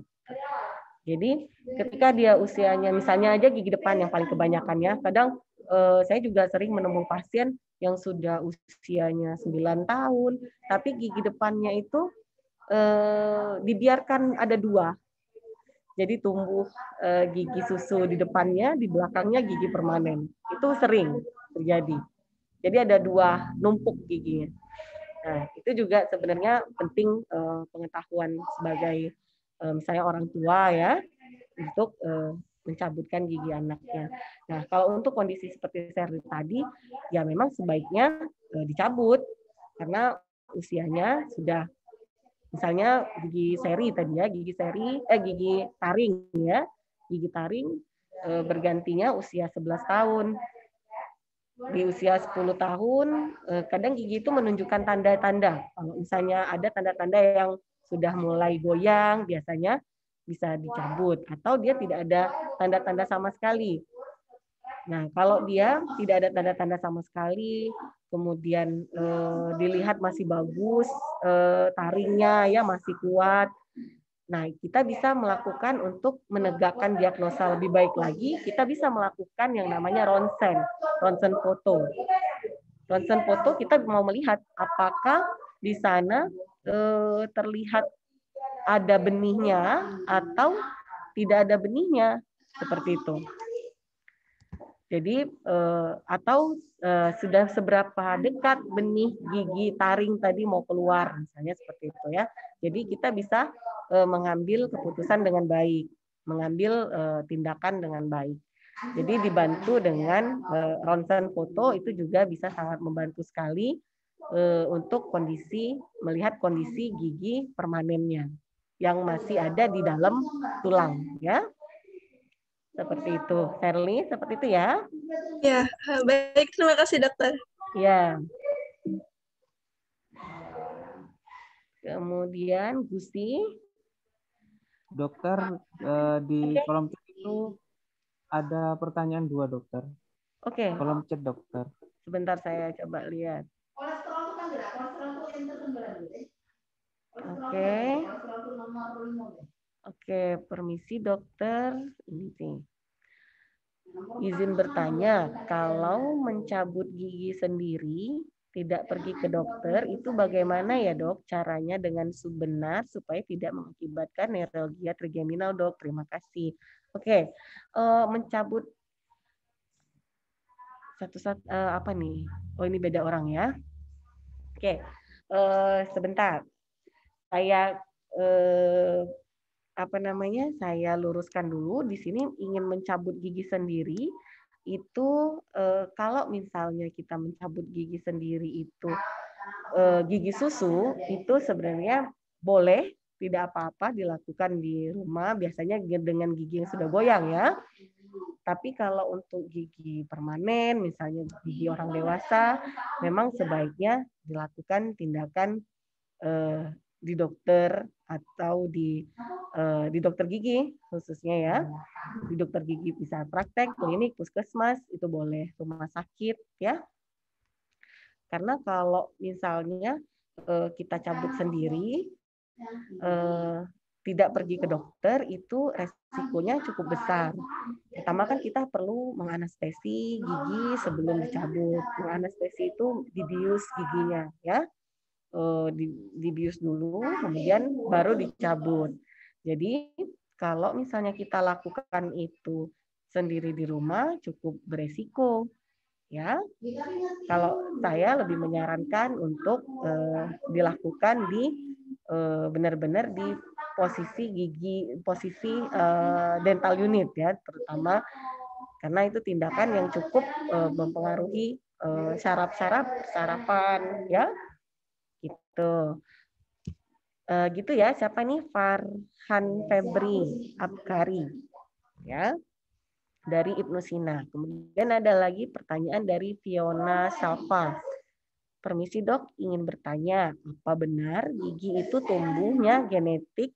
S1: Jadi ketika dia usianya, misalnya aja gigi depan yang paling kebanyakannya, kadang saya juga sering menemui pasien yang sudah usianya 9 tahun, tapi gigi depannya itu dibiarkan ada 2. Jadi tumbuh gigi susu di depannya, di belakangnya gigi permanen. Itu sering terjadi. Jadi ada 2 numpuk giginya. Nah, itu juga sebenarnya penting pengetahuan sebagai misalnya orang tua ya, untuk mencabutkan gigi anaknya. Nah, kalau untuk kondisi seperti Sherly tadi, ya memang sebaiknya dicabut karena usianya sudah, misalnya gigi seri tadi ya, gigi taring ya. Gigi taring bergantinya usia 11 tahun. Di usia 10 tahun kadang gigi itu menunjukkan tanda-tanda. Kalau misalnya ada tanda-tanda yang sudah mulai goyang, biasanya bisa dicabut, atau dia tidak ada tanda-tanda sama sekali. Nah, kalau dia tidak ada tanda-tanda sama sekali, kemudian dilihat masih bagus, taringnya ya masih kuat. Nah, kita bisa melakukan untuk menegakkan diagnosa lebih baik lagi, kita bisa melakukan yang namanya ronsen foto. Ronsen foto kita mau melihat apakah di sana terlihat ada benihnya atau tidak ada benihnya, seperti itu. Jadi atau sudah seberapa dekat benih gigi taring tadi mau keluar, misalnya seperti itu ya. Jadi kita bisa mengambil keputusan dengan baik, mengambil tindakan dengan baik. Jadi dibantu dengan ronsen foto itu juga bisa sangat membantu sekali untuk melihat kondisi gigi permanennya yang masih ada di dalam tulang ya. Seperti itu. Sherly, seperti itu ya.
S2: Ya, baik. Terima kasih, dokter.
S1: Ya. Kemudian, Gusti.
S3: Dokter, di kolom chat itu ada pertanyaan 2, dokter.
S1: Oke.
S3: Kolom chat, dokter.
S1: Sebentar saya coba lihat. Oke. Oke, permisi dokter. Ini sih. Izin bertanya, kalau mencabut gigi sendiri, tidak pergi ke dokter, itu bagaimana ya dok caranya dengan benar supaya tidak mengakibatkan neuralgia trigeminal dok? Terima kasih. Oke, mencabut apa nih? Oh ini beda orang ya. Oke, sebentar. Saya saya luruskan dulu. Di sini ingin mencabut gigi sendiri itu kalau misalnya kita mencabut gigi sendiri itu gigi susu itu sebenarnya boleh, tidak apa-apa dilakukan di rumah, biasanya dengan gigi yang sudah goyang ya. Tapi kalau untuk gigi permanen, misalnya gigi orang dewasa, memang sebaiknya dilakukan tindakan di dokter atau di dokter gigi khususnya ya. Di dokter gigi bisa praktek, klinik, puskesmas itu boleh, rumah sakit ya. Karena kalau misalnya kita cabut sendiri, tidak pergi ke dokter, itu resikonya cukup besar. Pertama kan kita perlu menganestesi gigi sebelum dicabut. Menganestesi itu dibius giginya, ya, dibius dulu, kemudian baru dicabut. Jadi kalau misalnya kita lakukan itu sendiri di rumah cukup beresiko. Ya, kalau saya lebih menyarankan untuk dilakukan di benar-benar di posisi gigi, posisi dental unit ya, terutama karena itu tindakan yang cukup mempengaruhi syaraf-syaraf sarapan ya, gitu. Gitu ya. Siapa nih? Farhan Febri Abkari ya, dari Ibnu Sina. Kemudian ada lagi pertanyaan dari Fiona Salva. Permisi dok, ingin bertanya, apa benar gigi itu tumbuhnya genetik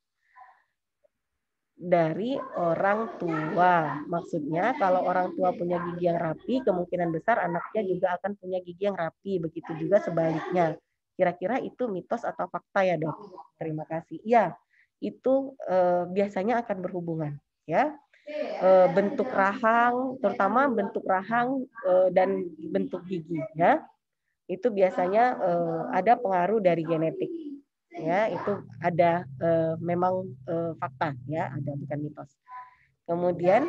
S1: dari orang tua? Maksudnya kalau orang tua punya gigi yang rapi, kemungkinan besar anaknya juga akan punya gigi yang rapi. Begitu juga sebaliknya. Kira-kira itu mitos atau fakta ya dok? Terima kasih. Ya, itu biasanya akan berhubungan ya. Bentuk rahang, terutama bentuk rahang dan bentuk gigi ya, itu biasanya ada pengaruh dari genetik ya, itu ada memang fakta ya, ada, bukan mitos. Kemudian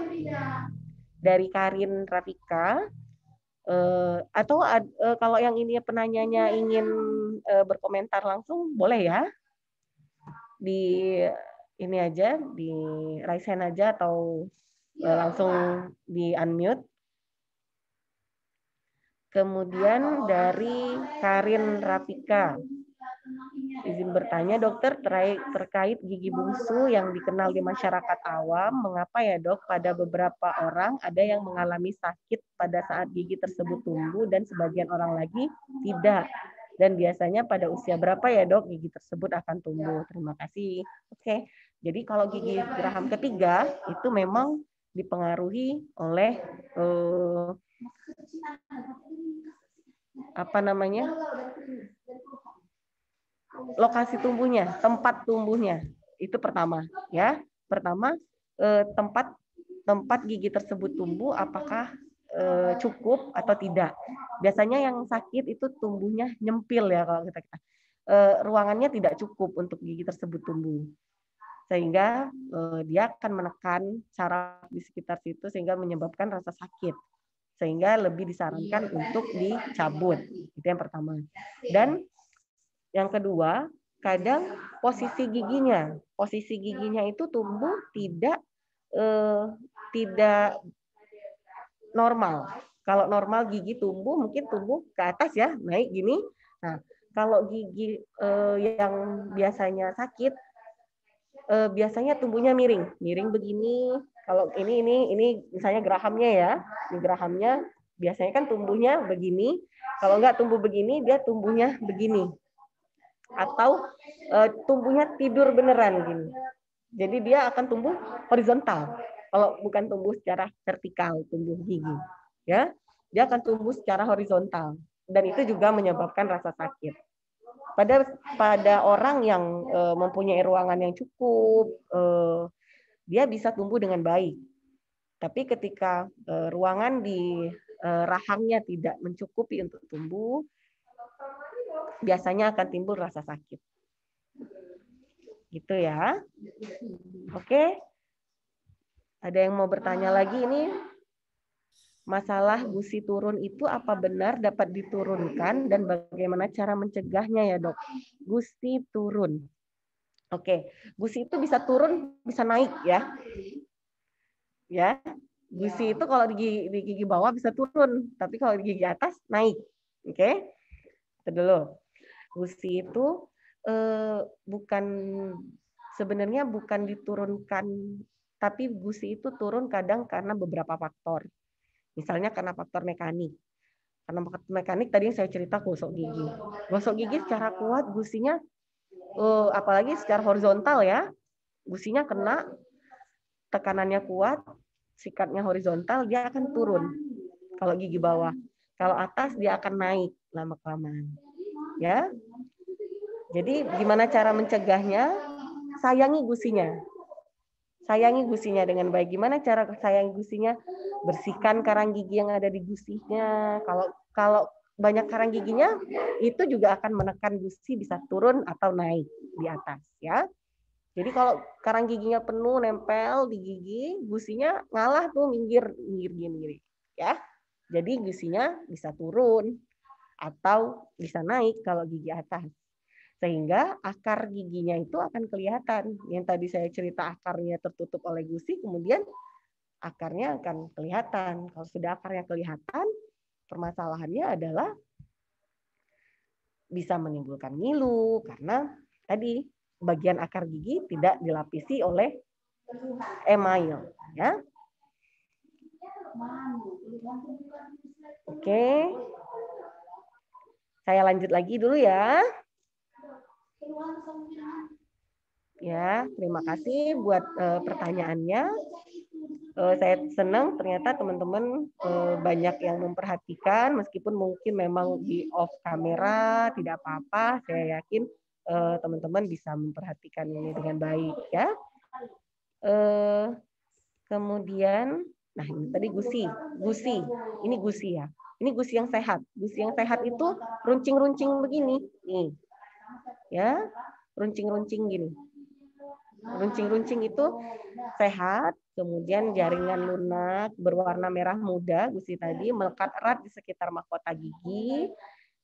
S1: dari Karin Rafika, atau kalau yang ini penanyanya ingin berkomentar langsung boleh ya, di ini aja, di raise hand aja atau langsung di unmute. Kemudian dari Karin Rafika, izin bertanya dokter terkait gigi bungsu yang dikenal di masyarakat awam, mengapa ya dok pada beberapa orang ada yang mengalami sakit pada saat gigi tersebut tumbuh dan sebagian orang lagi tidak? Dan biasanya pada usia berapa ya dok gigi tersebut akan tumbuh? Terima kasih. Oke, jadi kalau gigi geraham ketiga itu memang dipengaruhi oleh lokasi tumbuhnya, tempat tumbuhnya. Itu pertama ya. Pertama, tempat gigi tersebut tumbuh apakah cukup atau tidak. Biasanya yang sakit itu tumbuhnya nyempil ya, kalau kita ruangannya tidak cukup untuk gigi tersebut tumbuh, sehingga dia akan menekan saraf di sekitar situ sehingga menyebabkan rasa sakit, sehingga lebih disarankan untuk dicabut. Itu yang pertama. Dan yang kedua, kadang posisi giginya itu tumbuh tidak normal. Kalau normal gigi tumbuh mungkin tumbuh ke atas ya, naik gini. Nah, kalau gigi yang biasanya sakit, biasanya tumbuhnya miring begini. Kalau ini misalnya gerahamnya ya, ini gerahamnya biasanya kan tumbuhnya begini. Kalau nggak tumbuh begini, dia tumbuhnya begini. Atau tumbuhnya tidur beneran gini. Jadi dia akan tumbuh horizontal. Kalau bukan tumbuh secara vertikal, tumbuh gigi, ya, dia akan tumbuh secara horizontal. Dan itu juga menyebabkan rasa sakit. Pada orang yang mempunyai ruangan yang cukup, dia bisa tumbuh dengan baik. Tapi ketika ruangan di rahangnya tidak mencukupi untuk tumbuh, biasanya akan timbul rasa sakit. Gitu ya. Oke. Ada yang mau bertanya lagi ini? Masalah gusi turun itu apa benar dapat diturunkan dan bagaimana cara mencegahnya ya dok? Gusi turun. Oke, gusi itu bisa turun, bisa naik ya. Ya, gusi itu kalau di gigi bawah bisa turun, tapi kalau di gigi atas naik. Oke, itu dulu. Gusi itu sebenarnya bukan diturunkan, tapi gusi itu turun kadang karena beberapa faktor. Misalnya karena faktor mekanik. Karena faktor mekanik tadi yang saya cerita gosok gigi. Gosok gigi secara kuat gusinya apalagi secara horizontal ya, gusinya kena, tekanannya kuat, sikatnya horizontal, dia akan turun kalau gigi bawah. Kalau atas dia akan naik lama-kelamaan. Ya. Jadi gimana cara mencegahnya? Sayangi gusinya. Sayangi gusinya dengan baik. Gimana cara sayangi gusinya? Bersihkan karang gigi yang ada di gusinya. Kalau banyak karang giginya, itu juga akan menekan gusi bisa turun atau naik di atas, ya. Jadi kalau karang giginya penuh nempel di gigi, gusinya ngalah tuh minggir gini, ya. Jadi gusinya bisa turun atau bisa naik kalau gigi atas. Sehingga akar giginya itu akan kelihatan. Yang tadi saya cerita akarnya tertutup oleh gusi, kemudian akarnya akan kelihatan. Kalau sudah akarnya kelihatan, permasalahannya adalah bisa menimbulkan ngilu karena tadi bagian akar gigi tidak dilapisi oleh email, ya. Oke. Saya lanjut lagi dulu ya. Ya, terima kasih buat pertanyaannya. Saya senang ternyata teman-teman banyak yang memperhatikan, meskipun mungkin memang di off kamera, tidak apa-apa. Saya yakin teman-teman bisa memperhatikan ini dengan baik, ya. Kemudian, nah ini tadi gusi, ini gusi ya. Ini gusi yang sehat. Gusi yang sehat itu runcing-runcing begini, nih, ya, runcing-runcing gini. Runcing-runcing itu sehat, kemudian jaringan lunak berwarna merah muda, gusi tadi melekat erat di sekitar mahkota gigi,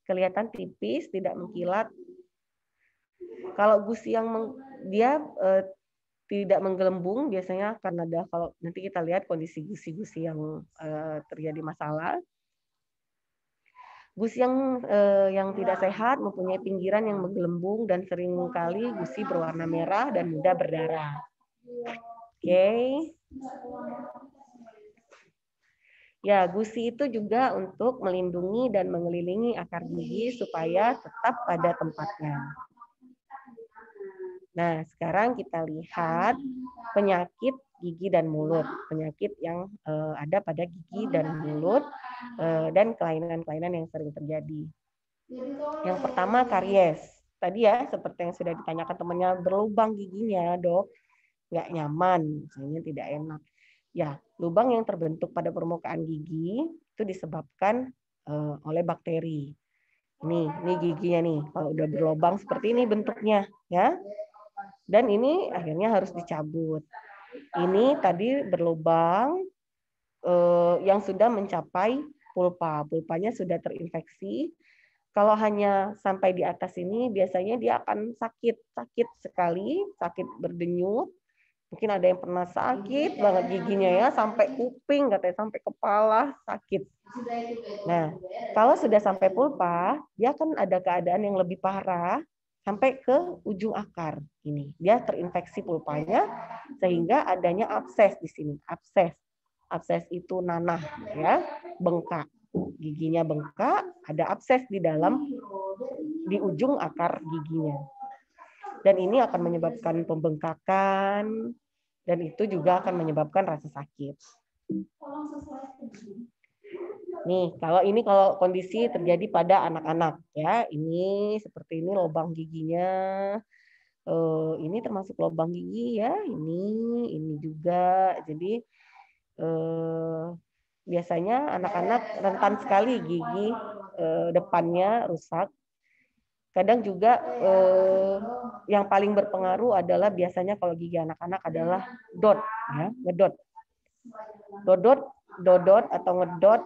S1: kelihatan tipis, tidak mengkilat. Kalau gusi yang dia tidak menggelembung, biasanya akan ada, kalau nanti kita lihat kondisi gusi-gusi yang terjadi masalah. Gusi yang tidak sehat mempunyai pinggiran yang menggelembung dan seringkali gusi berwarna merah dan mudah berdarah. Oke. Ya, gusi itu juga untuk melindungi dan mengelilingi akar gigi supaya tetap pada tempatnya. Nah, sekarang kita lihat penyakit gigi dan mulut, penyakit yang ada pada gigi dan mulut dan kelainan-kelainan yang sering terjadi. Yang pertama karies. Tadi ya, seperti yang sudah ditanyakan temannya, berlubang giginya, dok, nggak nyaman, misalnya tidak enak. Ya, lubang yang terbentuk pada permukaan gigi itu disebabkan oleh bakteri. Ini giginya nih, kalau udah berlubang seperti ini bentuknya, ya. Dan ini akhirnya harus dicabut. Ini tadi berlubang yang sudah mencapai pulpa. Pulpanya sudah terinfeksi. Kalau hanya sampai di atas ini, biasanya dia akan sakit sekali, sakit berdenyut. Mungkin ada yang pernah sakit banget giginya ya, sampai kuping, katanya sampai kepala sakit. Nah, kalau sudah sampai pulpa, dia akan ada keadaan yang lebih parah, sampai ke ujung akar ini. Dia terinfeksi pulpanya sehingga adanya abses di sini. Abses itu nanah ya, bengkak. Giginya bengkak, ada abses di ujung akar giginya. Dan ini akan menyebabkan pembengkakan dan itu juga akan menyebabkan rasa sakit. Nih, kalau kondisi terjadi pada anak-anak ya, ini seperti ini lubang giginya. Ini termasuk lubang gigi ya, ini juga. Jadi biasanya anak-anak rentan sekali gigi depannya rusak. Kadang juga yang paling berpengaruh adalah biasanya kalau gigi anak-anak adalah dot, ya, ngedot. Dodot atau ngedot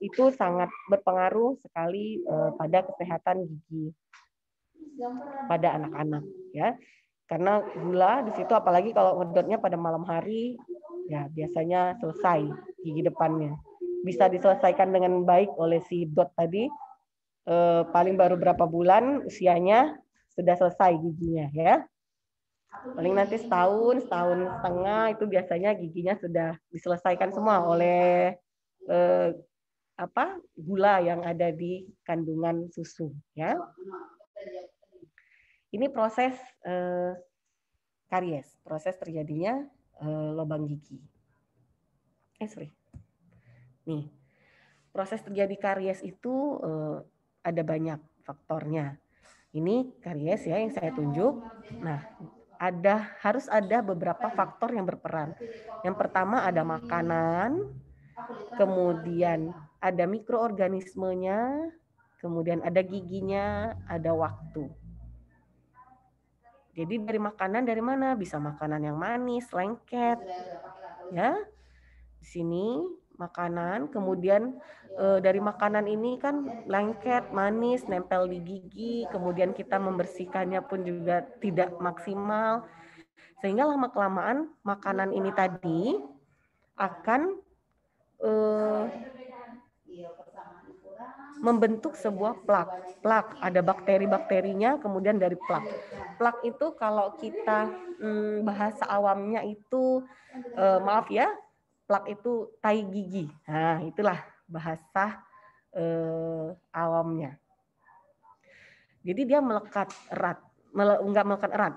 S1: itu sangat berpengaruh sekali pada kesehatan gigi pada anak-anak, ya. Karena gula di situ, apalagi kalau ngedotnya pada malam hari, ya biasanya selesai gigi depannya. Bisa diselesaikan dengan baik oleh si dot tadi. Paling baru berapa bulan usianya sudah selesai giginya ya. Paling nanti setahun setengah itu biasanya giginya sudah diselesaikan semua oleh gula yang ada di kandungan susu ya. Ini proses karies, proses terjadinya lubang gigi. Nih, proses terjadi karies itu ada banyak faktornya. Ini karies ya yang saya tunjuk. Nah, harus ada beberapa faktor yang berperan. Yang pertama ada makanan, kemudian ada mikroorganismenya, kemudian ada giginya, ada waktu. Jadi dari makanan dari mana? Bisa makanan yang manis, lengket, ya. Di sini makanan, kemudian dari makanan ini kan lengket, manis, nempel di gigi, kemudian kita membersihkannya pun juga tidak maksimal, sehingga lama-kelamaan makanan ini tadi akan membentuk sebuah plak. Plak, ada bakteri-bakterinya, kemudian dari plak. Plak itu kalau kita bahasa awamnya itu, maaf ya, plak itu tai gigi. Nah, itulah bahasa awamnya. Jadi dia melekat erat,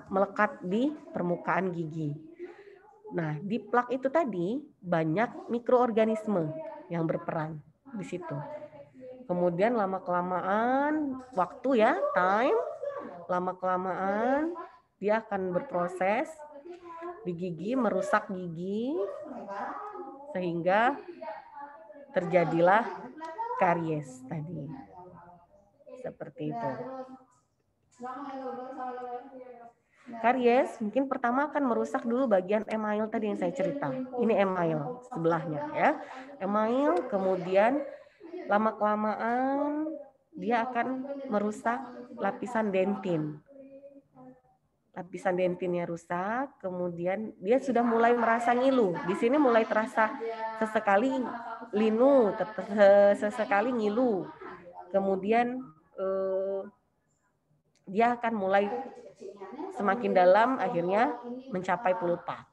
S1: melekat di permukaan gigi. Nah, di plak itu tadi banyak mikroorganisme yang berperan di situ. Kemudian lama-kelamaan waktu ya, time, lama-kelamaan dia akan berproses di gigi, merusak gigi, sehingga terjadilah karies tadi. Seperti itu. Karies mungkin pertama akan merusak dulu bagian email tadi yang saya cerita. Ini email sebelahnya ya. Email, kemudian lama-kelamaan dia akan merusak lapisan dentin. Lapisan dentinnya rusak, kemudian dia sudah mulai merasa ngilu. Di sini mulai terasa sesekali linu, sesekali ngilu. Kemudian dia akan mulai semakin dalam, akhirnya mencapai pulpa.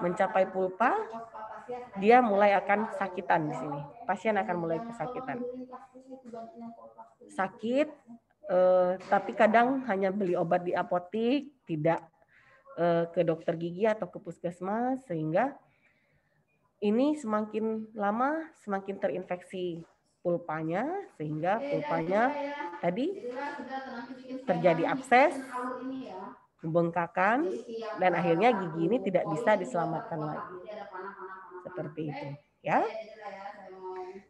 S1: Mencapai pulpa, dia mulai akan sakitan di sini. Pasien akan mulai kesakitan. Sakit, tapi kadang hanya beli obat di apotik, tidak ke dokter gigi atau ke puskesmas, sehingga ini semakin lama semakin terinfeksi pulpanya, sehingga pulpanya tadi terjadi abses, pembengkakan, dan akhirnya gigi ini tidak bisa diselamatkan lagi. Seperti itu, ya.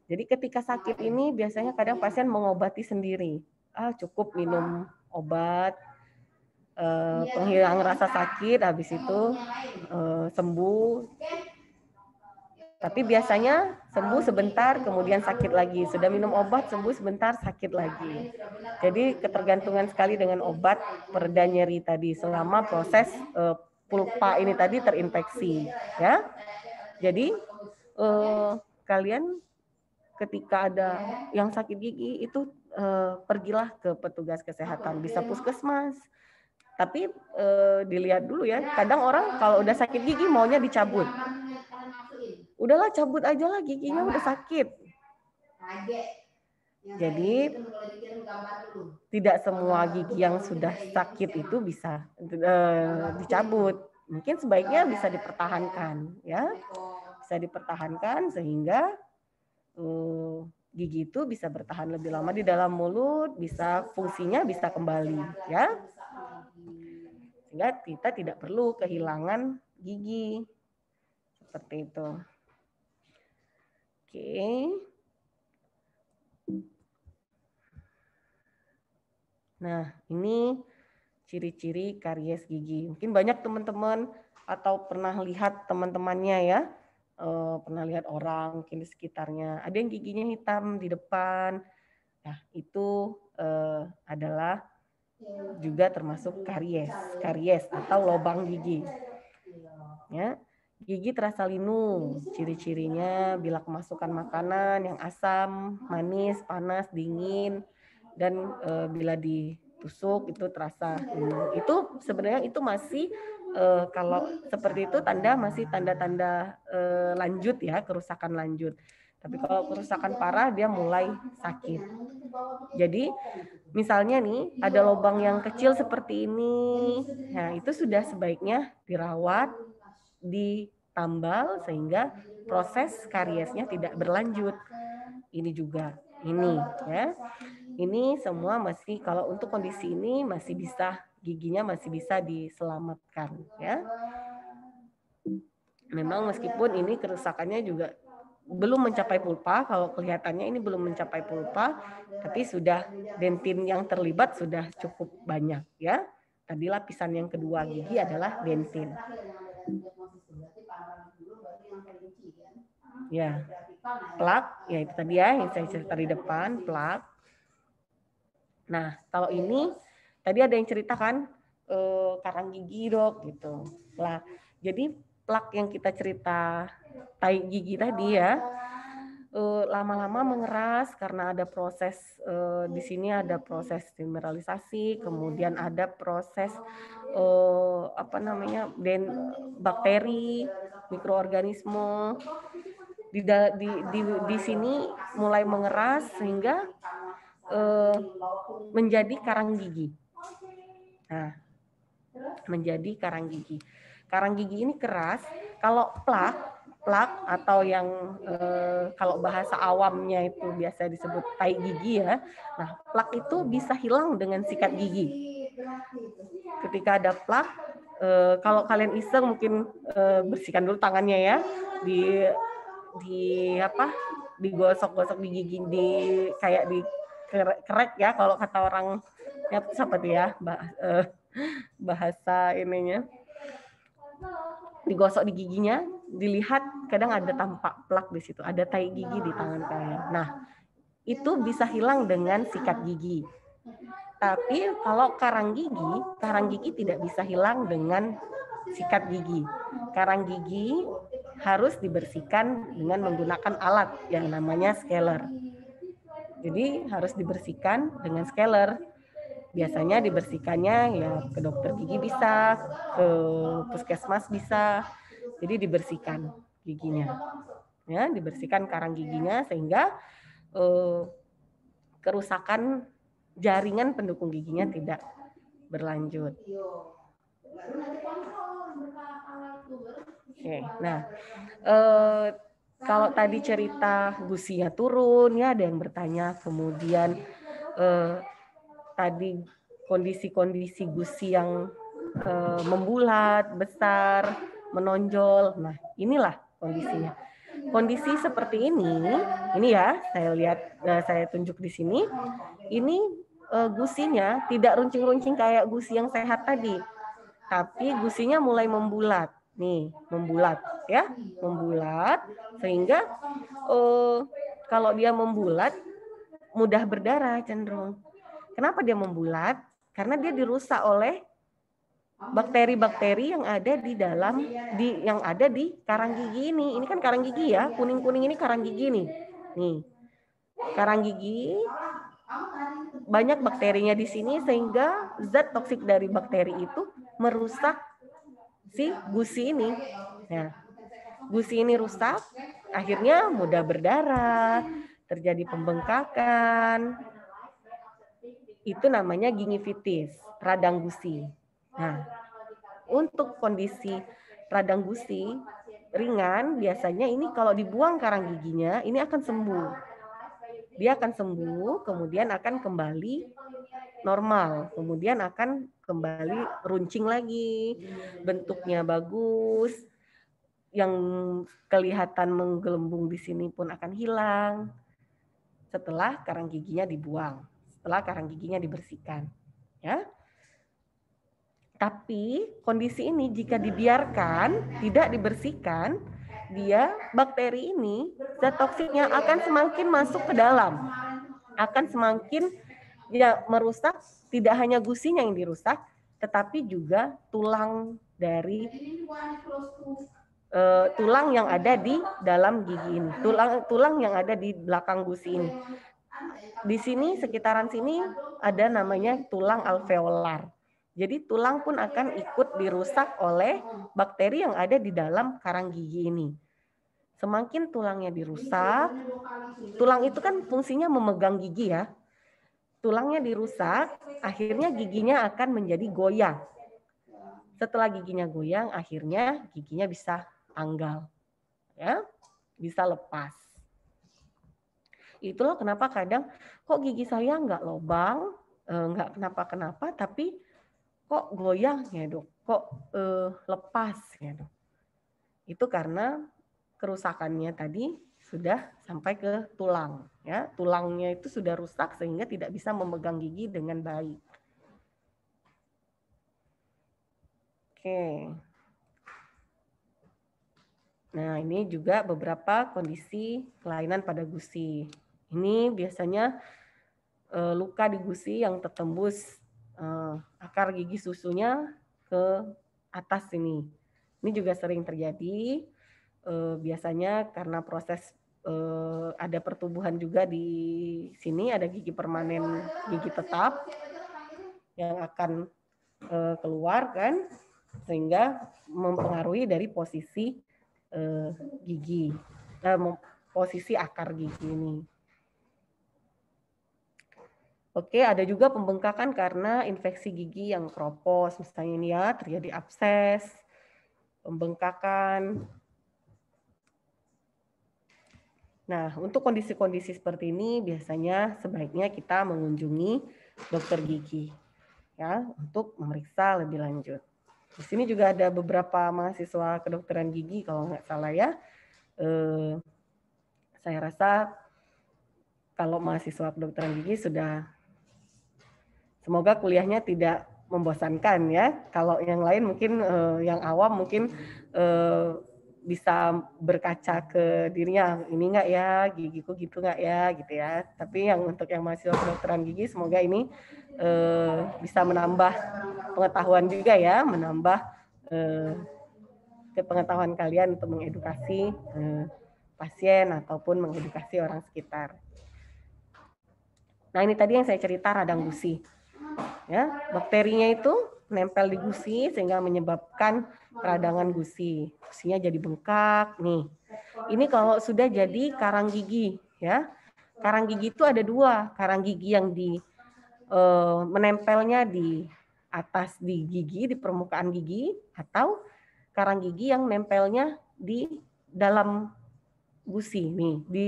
S1: Jadi ketika sakit ini biasanya kadang pasien mengobati sendiri. Cukup minum obat penghilang rasa sakit, habis itu sembuh. Tapi biasanya sembuh sebentar, kemudian sakit lagi. Sudah minum obat, sembuh sebentar, sakit lagi. Jadi ketergantungan sekali dengan obat pereda nyeri tadi selama proses pulpa ini tadi terinfeksi. Ya, jadi kalian ketika ada yang sakit gigi itu pergilah ke petugas kesehatan, bisa puskesmas. Tapi dilihat dulu ya, kadang orang kalau udah sakit gigi maunya dicabut. Udahlah cabut aja lah, giginya udah sakit. Jadi tidak semua gigi yang sudah sakit itu bisa dicabut. Mungkin sebaiknya bisa dipertahankan, ya, bisa dipertahankan sehingga gigi itu bisa bertahan lebih lama di dalam mulut, bisa fungsinya bisa kembali, ya, sehingga kita tidak perlu kehilangan gigi seperti itu. Oke. Nah, ini ciri-ciri karies gigi. Mungkin banyak teman-teman atau pernah lihat teman-temannya ya, pernah lihat orang mungkin di sekitarnya. Ada yang giginya hitam di depan. Nah, itu adalah juga termasuk karies atau lubang gigi. Ya. Gigi terasa linu, ciri-cirinya bila kemasukan makanan yang asam, manis, panas, dingin, dan bila ditusuk itu terasa linu. Itu sebenarnya itu masih kalau seperti itu masih tanda-tanda lanjut ya, kerusakan lanjut. Tapi kalau kerusakan parah dia mulai sakit. Jadi Misalnya nih, ada lubang yang kecil seperti ini. Nah, itu sudah sebaiknya dirawat, ditambal sehingga proses kariesnya tidak berlanjut. Ini juga, ini ya. Ini semua masih, kalau untuk kondisi ini masih bisa, giginya masih bisa diselamatkan ya. Memang meskipun ini kerusakannya juga belum mencapai pulpa, kalau kelihatannya ini belum mencapai pulpa, tapi sudah dentin yang terlibat sudah cukup banyak ya. Tadi lapisan yang kedua gigi adalah dentin. Ya, plak, ya itu tadi ya yang saya cerita di depan, plak. Nah, kalau ini tadi ada yang ceritakan karang gigi dok gitu. Lah, jadi plak yang kita cerita tai gigi tadi ya, lama-lama mengeras karena ada proses di sini ada proses demineralisasi, kemudian ada proses bakteri, mikroorganisme di sini mulai mengeras sehingga menjadi karang gigi. Nah, menjadi karang gigi. Karang gigi ini keras. Kalau plak atau yang kalau bahasa awamnya itu biasa disebut tai gigi ya. Nah, plak itu bisa hilang dengan sikat gigi. Ketika ada plak, kalau kalian iseng mungkin bersihkan dulu tangannya ya, digosok-gosok di gigi, kayak di kerek ya kalau kata orang ya seperti ya bahasa ininya, digosok di giginya, dilihat kadang ada tampak plak di situ, ada tai gigi di tangan kalian. Nah, itu bisa hilang dengan sikat gigi. Tapi kalau karang gigi tidak bisa hilang dengan sikat gigi. Karang gigi harus dibersihkan dengan menggunakan alat yang namanya scaler. Jadi harus dibersihkan dengan scaler. Biasanya dibersihkannya ya ke dokter gigi bisa, ke puskesmas bisa. Jadi dibersihkan giginya. Ya, dibersihkan karang giginya sehingga kerusakan jaringan pendukung giginya tidak berlanjut. Oke, nah kalau tadi cerita gusinya turun ya, ada yang bertanya, kemudian tadi kondisi-kondisi gusi yang membulat, besar, menonjol. Nah, inilah kondisinya. Kondisi seperti ini ya, saya lihat, saya tunjuk di sini. Ini gusinya tidak runcing-runcing kayak gusi yang sehat tadi, tapi gusinya mulai membulat. Nih, membulat ya, membulat sehingga kalau dia membulat mudah berdarah cenderung. Kenapa dia membulat? Karena dia dirusak oleh bakteri-bakteri yang ada di dalam yang ada di karang gigi ini. Ini kan karang gigi ya, kuning-kuning ini karang gigi nih. Nih. Karang gigi banyak bakterinya di sini sehingga zat toksik dari bakteri itu merusak si gusi ini. Nah, gusi ini rusak, akhirnya mudah berdarah, terjadi pembengkakan. Itu namanya gingivitis, radang gusi. Nah, untuk kondisi radang gusi ringan, biasanya ini kalau dibuang karang giginya, ini akan sembuh. Dia akan sembuh, kemudian akan kembali normal, kemudian akan kembali runcing lagi, bentuknya bagus, yang kelihatan menggelembung di sini pun akan hilang setelah karang giginya dibuang, setelah karang giginya dibersihkan, ya. Tapi kondisi ini jika dibiarkan, tidak dibersihkan, dia bakteri ini zat toksiknya akan semakin masuk ke dalam, akan semakin ya merusak tidak hanya gusinya yang dirusak, tetapi juga tulang dari tulang yang ada di dalam gigi ini, tulang yang ada di belakang gusi ini. Di sini sekitaran sini ada namanya tulang alveolar. Jadi tulang pun akan ikut dirusak oleh bakteri yang ada di dalam karang gigi ini. Semakin tulangnya dirusak, tulang itu kan fungsinya memegang gigi ya. tulangnya dirusak, akhirnya giginya akan menjadi goyang. Setelah giginya goyang, akhirnya giginya bisa tanggal, ya, bisa lepas. Itulah kenapa kadang kok gigi saya nggak lobang, nggak kenapa-kenapa, tapi kok goyang ya dok, kok lepas ya dok. Itu karena kerusakannya tadi sudah sampai ke tulang, ya, tulangnya itu sudah rusak sehingga tidak bisa memegang gigi dengan baik. Oke. Nah, ini juga beberapa kondisi kelainan pada gusi. Ini biasanya luka di gusi yang tertembus akar gigi susunya ke atas ini. Ini juga sering terjadi. Biasanya karena proses ada pertumbuhan juga di sini, ada gigi permanen, gigi tetap yang akan keluar kan, sehingga mempengaruhi dari posisi gigi, posisi akar gigi ini. Oke, ada juga pembengkakan karena infeksi gigi yang kropos, misalnya ini ya, terjadi abses, pembengkakan. Nah, untuk kondisi-kondisi seperti ini biasanya sebaiknya kita mengunjungi dokter gigi ya untuk memeriksa lebih lanjut. Di sini juga ada beberapa mahasiswa kedokteran gigi kalau nggak salah ya. Saya rasa kalau mahasiswa kedokteran gigi sudah, semoga kuliahnya tidak membosankan ya. Kalau yang lain mungkin yang awam mungkin bisa berkaca ke dirinya, ini enggak ya, gigiku gitu enggak ya, gitu ya. Tapi yang untuk yang mahasiswa kedokteran gigi, semoga ini bisa menambah pengetahuan juga ya, menambah pengetahuan kalian untuk mengedukasi pasien ataupun mengedukasi orang sekitar. Nah, ini tadi yang saya cerita radang gusi. Ya, bakterinya itu nempel di gusi sehingga menyebabkan peradangan gusi. Gusinya jadi bengkak nih. Ini kalau sudah jadi karang gigi ya. Karang gigi itu ada dua, karang gigi yang menempelnya di atas di gigi, di permukaan gigi, atau karang gigi yang nempelnya di dalam gusi nih, di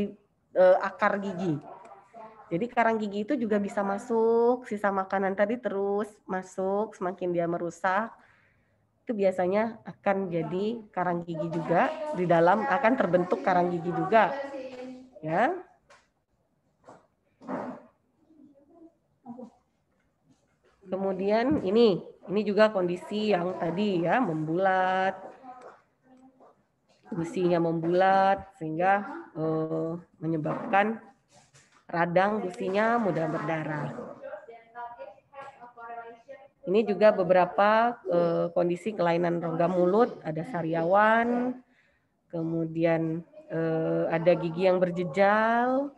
S1: akar gigi. Jadi karang gigi itu juga bisa masuk, sisa makanan tadi terus masuk, semakin dia merusak, itu biasanya akan jadi karang gigi juga, di dalam akan terbentuk karang gigi juga. Ya. Kemudian ini juga kondisi yang tadi ya, membulat, gusinya membulat sehingga menyebabkan radang gusinya mudah berdarah. Ini juga beberapa kondisi kelainan rongga mulut, ada sariawan, kemudian ada gigi yang berjejal,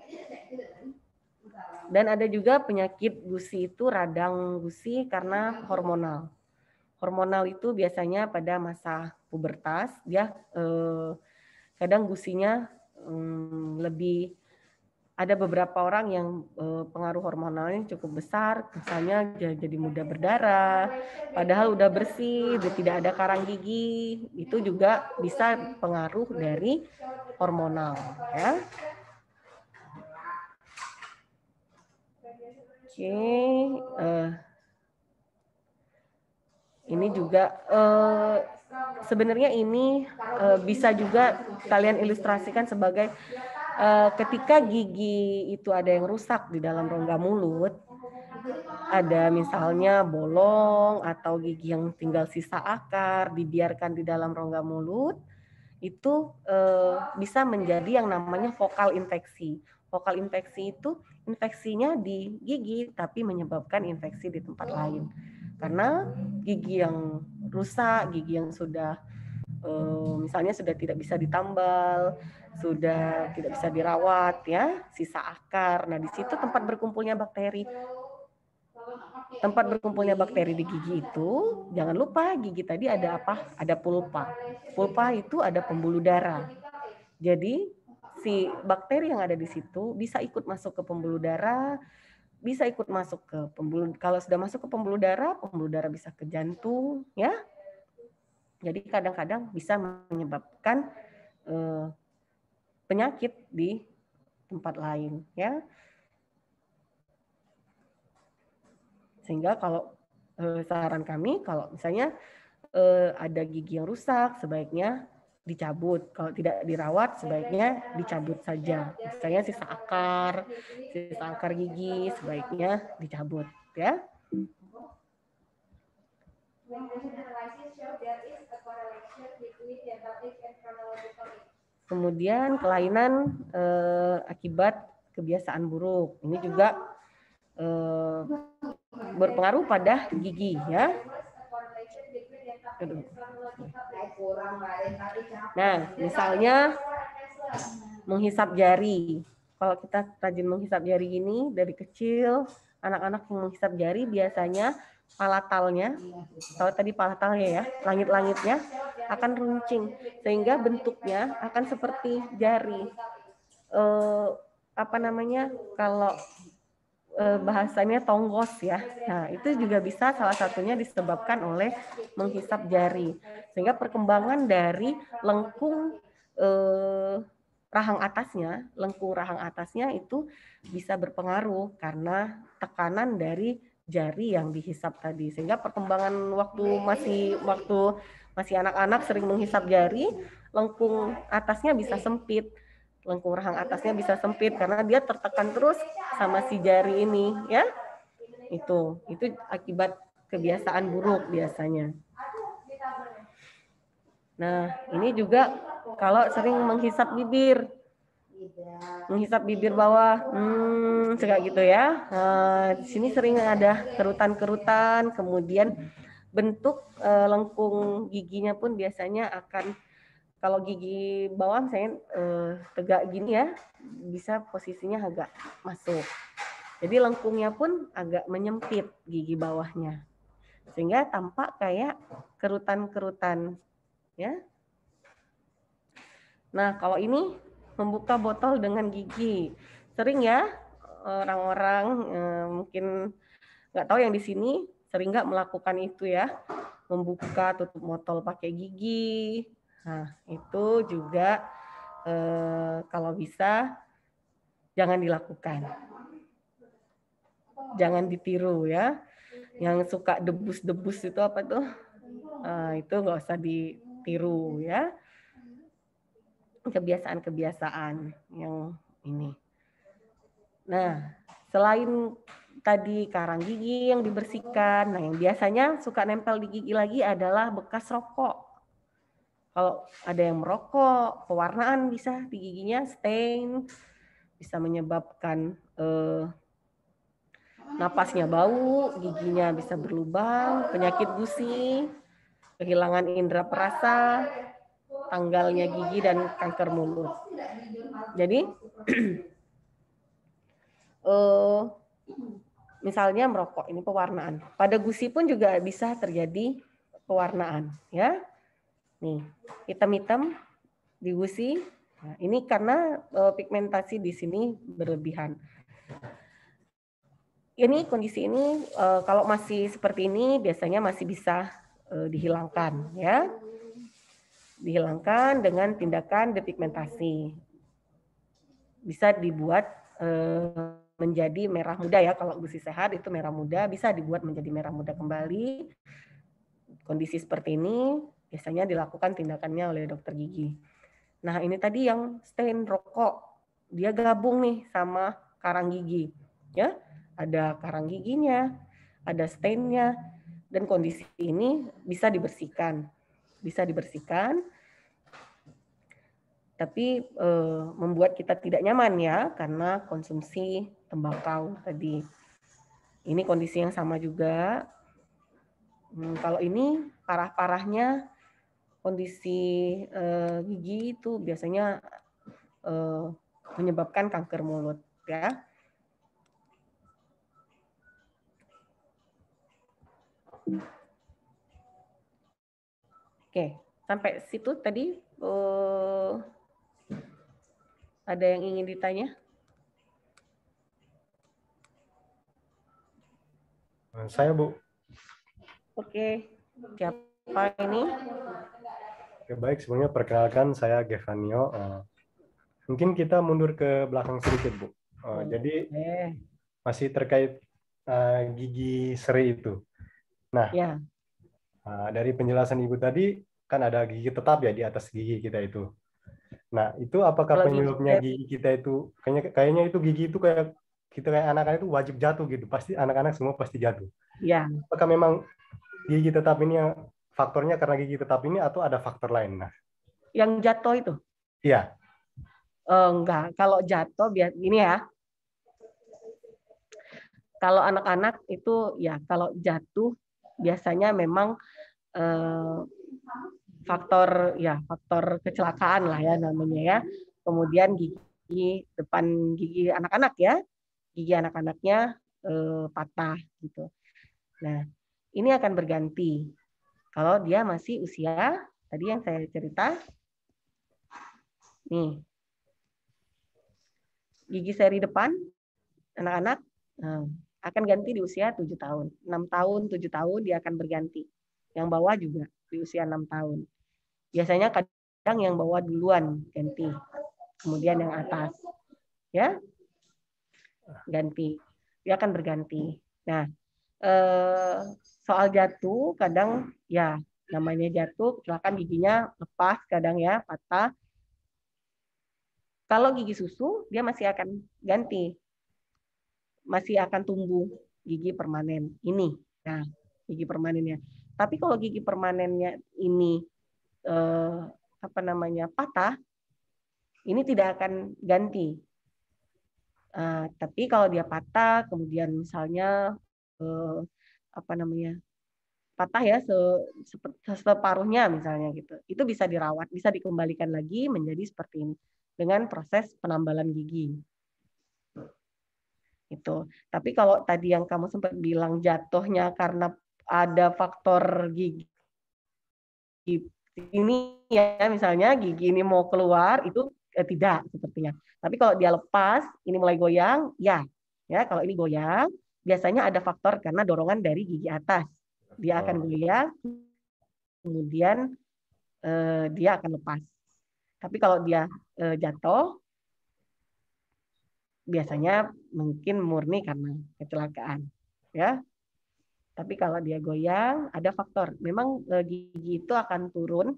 S1: dan ada juga penyakit gusi itu radang gusi karena hormonal. Hormonal itu biasanya pada masa pubertas, dia kadang gusinya lebih, ada beberapa orang yang pengaruh hormonalnya cukup besar, misalnya jadi mudah berdarah, padahal udah bersih, udah tidak ada karang gigi, itu juga bisa pengaruh dari hormonal. Ya. Oke, ini juga sebenarnya ini bisa juga kalian ilustrasikan sebagai ketika gigi itu ada yang rusak di dalam rongga mulut, ada misalnya bolong atau gigi yang tinggal sisa akar dibiarkan di dalam rongga mulut, itu bisa menjadi yang namanya fokal infeksi. Fokal infeksi itu infeksinya di gigi tapi menyebabkan infeksi di tempat lain. Karena gigi yang rusak, gigi yang sudah misalnya sudah tidak bisa ditambal, sudah tidak bisa dirawat ya, sisa akar. Nah, di situ tempat berkumpulnya bakteri. Tempat berkumpulnya bakteri di gigi itu, jangan lupa gigi tadi ada apa? Ada pulpa. Pulpa itu ada pembuluh darah. Jadi si bakteri yang ada di situ bisa ikut masuk ke pembuluh darah, bisa ikut masuk ke pembuluh. Kalau sudah masuk ke pembuluh darah bisa ke jantung, ya. Jadi kadang-kadang bisa menyebabkan penyakit di tempat lain, ya. Sehingga kalau saran kami, kalau misalnya ada gigi yang rusak, sebaiknya dicabut. Kalau tidak dirawat, sebaiknya dicabut saja. Misalnya sisa akar gigi, sebaiknya dicabut, ya. Kemudian kelainan akibat kebiasaan buruk. Ini juga berpengaruh pada gigi, ya. Nah, misalnya menghisap jari. Kalau kita rajin menghisap jari ini dari kecil, anak-anak yang menghisap jari biasanya palatalnya, kalau tadi palatalnya ya, langit-langitnya akan runcing sehingga bentuknya akan seperti jari. Kalau bahasanya tonggos ya. Nah, itu juga bisa salah satunya disebabkan oleh menghisap jari. Sehingga perkembangan dari lengkung rahang atasnya itu bisa berpengaruh karena tekanan dari jari yang dihisap tadi. Sehingga perkembangan waktu masih anak-anak sering menghisap jari, lengkung atasnya bisa sempit. Lengkung rahang atasnya bisa sempit karena dia tertekan terus sama si jari ini, ya. Itu akibat kebiasaan buruk biasanya. Nah, ini juga kalau sering menghisap bibir bawah, kayak gitu ya. Di sini sering ada kerutan-kerutan, kemudian bentuk lengkung giginya pun biasanya akan, kalau gigi bawah misalnya tegak gini ya, bisa posisinya agak masuk. Jadi lengkungnya pun agak menyempit gigi bawahnya. Sehingga tampak kayak kerutan-kerutan, ya. Nah, kalau ini membuka botol dengan gigi. Sering ya orang-orang mungkin nggak tahu yang di sini sering nggak melakukan itu ya. Membuka tutup botol pakai gigi. Nah, itu juga kalau bisa jangan dilakukan. Jangan ditiru ya. Yang suka debus-debus itu apa tuh? Itu nggak usah ditiru ya. Kebiasaan-kebiasaan yang ini. Nah, selain tadi karang gigi yang dibersihkan, nah yang biasanya suka nempel di gigi lagi adalah bekas rokok. Kalau ada yang merokok, pewarnaan bisa di giginya, stain, bisa menyebabkan napasnya bau, giginya bisa berlubang, penyakit gusi, kehilangan indera perasa, tanggalnya gigi, dan kanker mulut. Jadi, misalnya merokok, ini pewarnaan. Pada gusi pun juga bisa terjadi pewarnaan, ya. Nih, hitam-hitam di gusi. Nah, ini karena pigmentasi di sini berlebihan. Ini kondisi ini kalau masih seperti ini biasanya masih bisa dihilangkan, ya. Dihilangkan dengan tindakan depigmentasi. Bisa dibuat menjadi merah muda ya. Kalau gusi sehat itu merah muda, bisa dibuat menjadi merah muda kembali. Kondisi seperti ini biasanya dilakukan tindakannya oleh dokter gigi. Nah, ini tadi yang stain rokok, dia gabung nih sama karang gigi, ya. Ada karang giginya, ada stainnya, dan kondisi ini bisa dibersihkan. Bisa dibersihkan, tapi membuat kita tidak nyaman ya, karena konsumsi tembakau tadi. Ini kondisi yang sama juga. Kalau ini parah-parahnya kondisi gigi itu biasanya menyebabkan kanker mulut, ya. Oke, sampai situ tadi ada yang ingin ditanya?
S5: Saya, Bu.
S1: Oke, siapa ini?
S5: Oke, baik, sebelumnya perkenalkan saya Gevanio. Mungkin kita mundur ke belakang sedikit, Bu. Jadi masih terkait gigi seri itu. Nah,
S1: ya.
S5: Dari penjelasan Ibu tadi, kan ada gigi tetap ya di atas gigi kita itu. Nah, itu apakah
S1: Kalau
S5: penyebabnya gigi kita itu, kayaknya itu gigi itu kayak kita kayak anak-anak itu wajib jatuh gitu. Pasti anak-anak semua pasti jatuh.
S1: Ya.
S5: Apakah memang gigi tetap ini yang faktornya karena gigi tetap ini atau ada faktor lain? Nah,
S1: yang jatuh itu?
S5: Iya.
S1: Enggak, kalau jatuh biar ini ya. Kalau anak-anak itu ya kalau jatuh biasanya memang faktor kecelakaan lah ya namanya ya. Kemudian gigi depan gigi anak-anak ya, gigi anak-anaknya patah gitu. Nah, ini akan berganti kalau dia masih usia tadi yang saya cerita. Nih, gigi seri depan anak-anak akan ganti di usia 7 tahun. 6 tahun, 7 tahun dia akan berganti. Yang bawah juga di usia 6 tahun. Biasanya kadang yang bawah duluan ganti. Kemudian yang atas. Ya. Ganti. Dia akan berganti. Nah, soal jatuh kadang ya namanya jatuh, kecelakaan giginya lepas kadang ya, patah. Kalau gigi susu dia masih akan ganti. Masih akan tumbuh gigi permanen ini. Nah, gigi permanennya. Tapi kalau gigi permanennya ini patah, ini tidak akan ganti. Tapi kalau dia patah, kemudian misalnya patah ya separuhnya misalnya gitu, itu bisa dirawat, bisa dikembalikan lagi menjadi seperti ini dengan proses penambalan gigi. Itu. Tapi kalau tadi yang kamu sempat bilang jatuhnya karena ada faktor gigi ini ya, misalnya gigi ini mau keluar, itu tidak sepertinya. Tapi kalau dia lepas, ini mulai goyang, ya kalau ini goyang, biasanya ada faktor karena dorongan dari gigi atas. Dia akan goyang, kemudian dia akan lepas. Tapi kalau dia jatuh, biasanya mungkin murni karena kecelakaan, ya. Tapi kalau dia goyang, ada faktor. Memang gigi itu akan turun,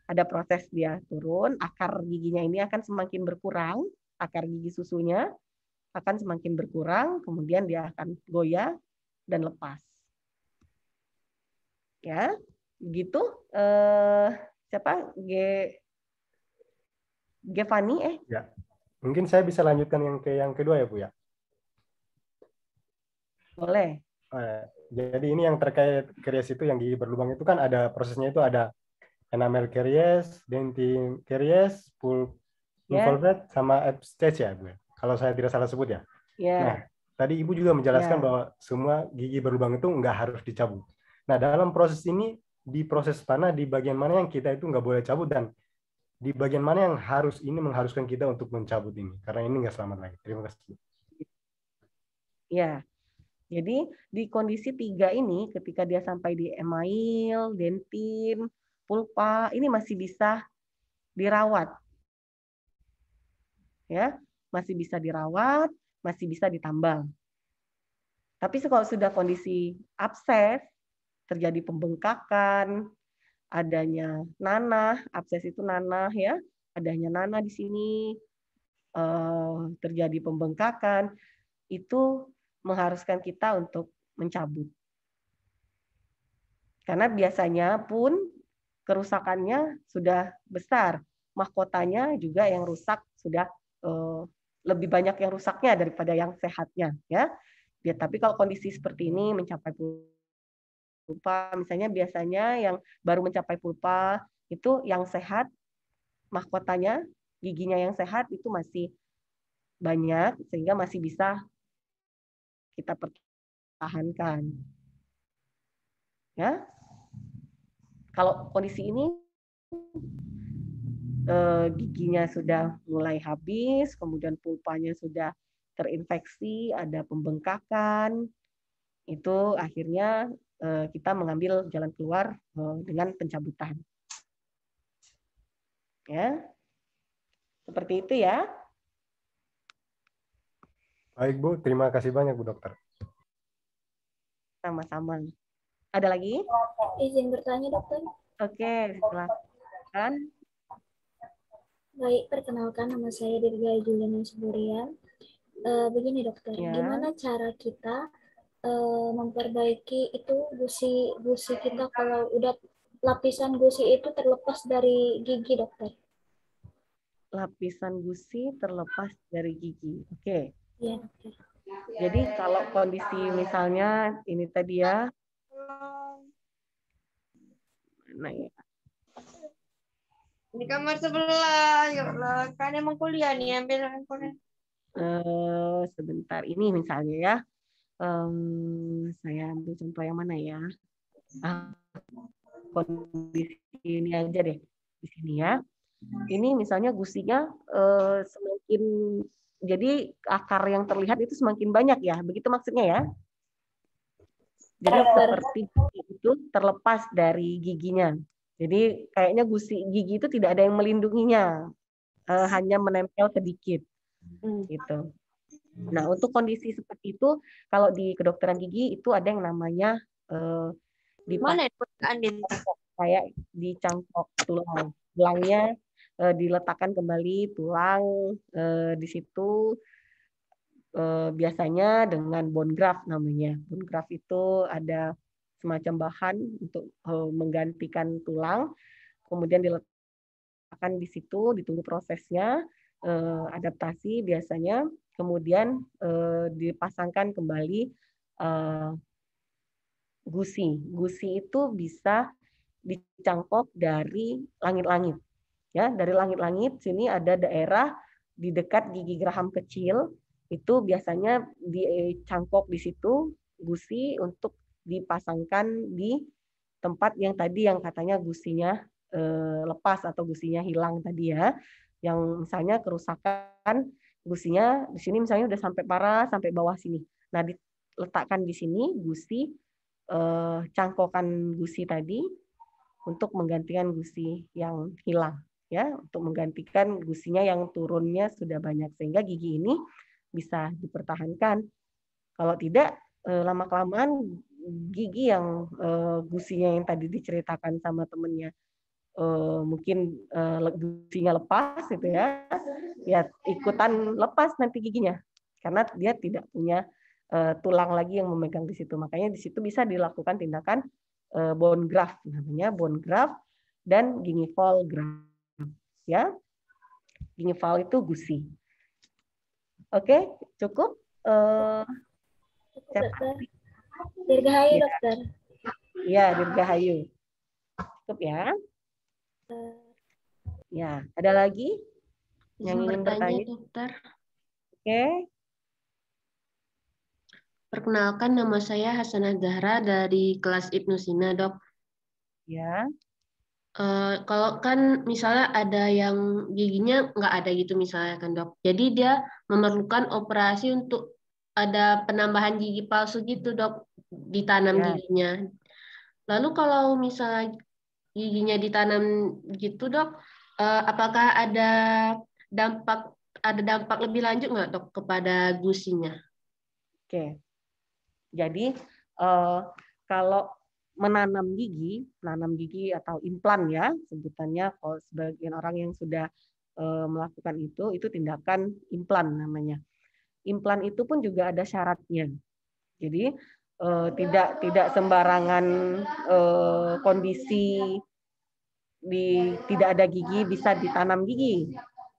S1: ada proses dia turun, akar giginya ini akan semakin berkurang, akar gigi susunya akan semakin berkurang, kemudian dia akan goyah dan lepas. Ya, begitu. Siapa? Gevani?
S5: Ya. Mungkin saya bisa lanjutkan yang kedua ya, Bu ya.
S1: Boleh.
S5: Jadi ini yang terkait karies itu yang gigi berlubang itu kan ada prosesnya, itu ada enamel karies, dentin karies, involved sama abscess ya, Bu. Kalau saya tidak salah sebut ya. Nah, tadi Ibu juga menjelaskan bahwa semua gigi berlubang itu nggak harus dicabut. Nah, dalam proses ini, di proses mana, di bagian mana yang kita itu nggak boleh cabut, dan di bagian mana yang mengharuskan kita untuk mencabut ini, karena ini nggak selamat lagi. Terima kasih.
S1: Ya, jadi di kondisi 3 ini, ketika dia sampai di email, dentin, pulpa, ini masih bisa dirawat. Ya, masih bisa dirawat, masih bisa ditambal. Tapi kalau sudah kondisi abses, terjadi pembengkakan, adanya nanah, abses itu nanah ya, adanya nanah di sini, terjadi pembengkakan, itu mengharuskan kita untuk mencabut. Karena biasanya pun kerusakannya sudah besar, mahkotanya juga yang rusak sudah lebih banyak yang rusaknya daripada yang sehatnya ya. Tapi kalau kondisi seperti ini mencapai pulpa, misalnya biasanya yang baru mencapai pulpa itu yang sehat, mahkotanya, giginya yang sehat itu masih banyak sehingga masih bisa kita pertahankan. Ya. Kalau kondisi ini giginya sudah mulai habis, kemudian pulpanya sudah terinfeksi, ada pembengkakan, Itu akhirnya kita mengambil jalan keluar dengan pencabutan. Ya, seperti itu ya.
S5: Baik Bu, terima kasih banyak Bu Dokter.
S1: Sama-sama. Ada lagi?
S6: Izin bertanya, Dokter.
S1: Oke, silakan.
S6: Baik, perkenalkan nama saya Dirga Juliana Suburian. Begini Dokter,
S1: Ya.
S6: gimana cara kita memperbaiki itu gusi kita kalau udah lapisan gusi itu terlepas dari gigi, Dokter?
S1: Lapisan gusi terlepas dari gigi. Oke.
S6: Iya, Dokter.
S1: Jadi kalau kondisi misalnya ini tadi ya. Nah, ya.
S7: Di kamar sebelah, ya Allah. Kan emang kuliah nih, ambil kuliah.
S1: Sebentar ini misalnya ya. Saya ambil contoh yang mana ya? Kondisi ini aja deh. Di sini ya. Ini misalnya gusinya semakin, jadi akar yang terlihat itu semakin banyak ya. Begitu maksudnya ya? Jadi seperti itu terlepas dari giginya. Jadi kayaknya gusi gigi itu tidak ada yang melindunginya, hanya menempel sedikit, gitu. Nah untuk kondisi seperti itu, kalau di kedokteran gigi itu ada yang namanya
S7: Mana itu Andin?
S1: kayak dicangkok tulang, tulangnya diletakkan kembali tulang di situ. Biasanya dengan bone graft namanya. Bone graft itu ada semacam bahan untuk menggantikan tulang, kemudian diletakkan di situ, ditunggu prosesnya, adaptasi biasanya, kemudian dipasangkan kembali gusi. Gusi itu bisa dicangkok dari langit-langit. Ya, dari langit-langit sini ada daerah di dekat gigi geraham kecil, itu biasanya dicangkok di situ gusi untuk dipasangkan di tempat yang tadi yang katanya gusinya lepas atau gusinya hilang tadi ya, yang misalnya kerusakan gusinya di sini misalnya udah sampai parah sampai bawah sini. Nah diletakkan di sini gusi, cangkokan gusi tadi untuk menggantikan gusi yang hilang ya, untuk menggantikan gusinya yang turunnya sudah banyak sehingga gigi ini bisa dipertahankan. Kalau tidak, lama-kelamaan gigi yang gusinya yang tadi diceritakan sama temennya mungkin gusinya lepas gitu ya, ya ikutan lepas nanti giginya karena dia tidak punya tulang lagi yang memegang di situ. Makanya di situ bisa dilakukan tindakan bone graft, namanya bone graft dan gingival graft. Ya, gingival itu gusi. Oke, cukup.
S6: Dokter. Dirgahayu, Dokter.
S1: Iya, Dirgahayu. Cukup ya. Ya, ada lagi yang ingin bertanya?
S7: Dokter.
S1: Oke.
S7: Perkenalkan, nama saya Hasanah Zahra dari kelas Ibnu Sina, Dok.
S1: Ya.
S7: Kalau kan misalnya ada yang giginya nggak ada gitu misalnya kan, Dok. Jadi dia memerlukan operasi untuk ada penambahan gigi palsu gitu, Dok, ditanam giginya. Lalu kalau misalnya giginya ditanam gitu, Dok, apakah ada dampak lebih lanjut nggak, Dok, kepada gusinya?
S1: Oke. Jadi kalau menanam gigi atau implan ya sebutannya, kalau sebagian orang yang sudah melakukan itu tindakan implan namanya. Implan itu pun juga ada syaratnya. Jadi tidak sembarangan kondisi tidak ada gigi bisa ditanam gigi,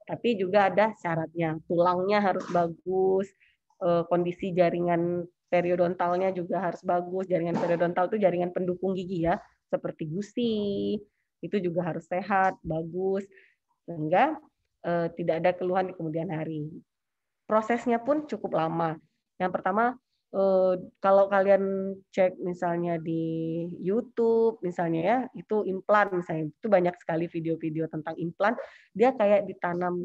S1: tapi juga ada syaratnya. Tulangnya harus bagus, kondisi jaringan periodontalnya juga harus bagus. Jaringan periodontal itu jaringan pendukung gigi ya, seperti gusi, itu juga harus sehat, bagus, sehingga tidak ada keluhan di kemudian hari. Prosesnya pun cukup lama. Yang pertama, kalau kalian cek misalnya di YouTube misalnya ya, itu implan misalnya, itu banyak sekali video-video tentang implan. Dia kayak ditanam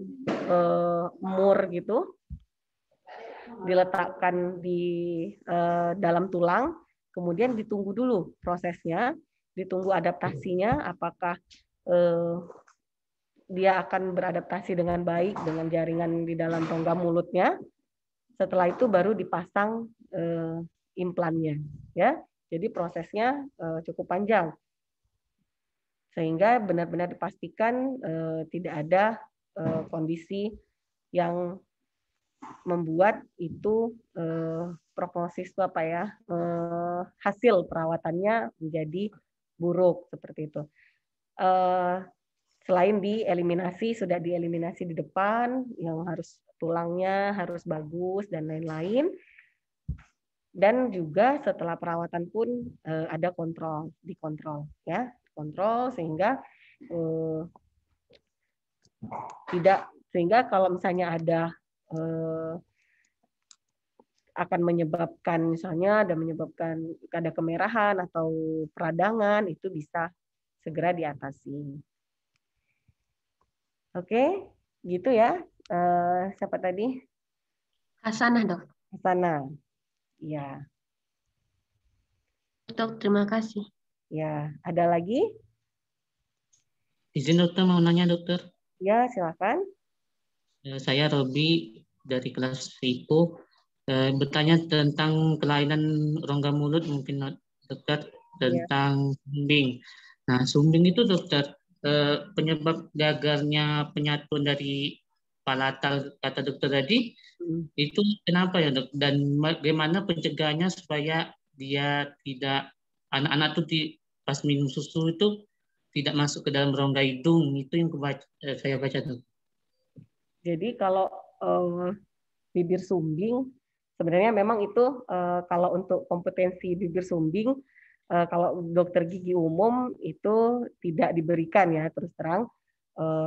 S1: mur gitu. diletakkan di dalam tulang, kemudian ditunggu dulu prosesnya, ditunggu adaptasinya, apakah dia akan beradaptasi dengan baik dengan jaringan di dalam rongga mulutnya. Setelah itu baru dipasang implannya, ya. Jadi prosesnya cukup panjang, sehingga benar-benar dipastikan tidak ada kondisi yang membuat itu prognosis itu apa ya, hasil perawatannya menjadi buruk seperti itu. Selain dieliminasi, sudah dieliminasi di depan, yang harus tulangnya harus bagus dan lain-lain. Dan juga setelah perawatan pun ada dikontrol ya, kontrol sehingga sehingga kalau misalnya ada akan menyebabkan ada kemerahan atau peradangan, itu bisa segera diatasi. Oke, gitu ya. Siapa tadi?
S7: Hasanah, Dok.
S1: Hasanah. Ya.
S7: Dok, terima kasih.
S1: Ya, ada lagi?
S8: Izin dokter, mau nanya dokter.
S1: Ya, silakan.
S8: Saya Robi dari kelas FIPO. Bertanya tentang kelainan rongga mulut mungkin dokter, tentang sumbing. Nah, sumbing itu dokter, penyebab gagalnya penyatuan dari palatal kata dokter tadi, itu kenapa ya dok? Dan bagaimana pencegahannya supaya dia tidak, anak-anak itu pas minum susu itu tidak masuk ke dalam rongga hidung, itu yang saya baca dok.
S1: Jadi kalau bibir sumbing, sebenarnya memang itu kalau untuk kompetensi bibir sumbing, kalau dokter gigi umum itu tidak diberikan ya, terus terang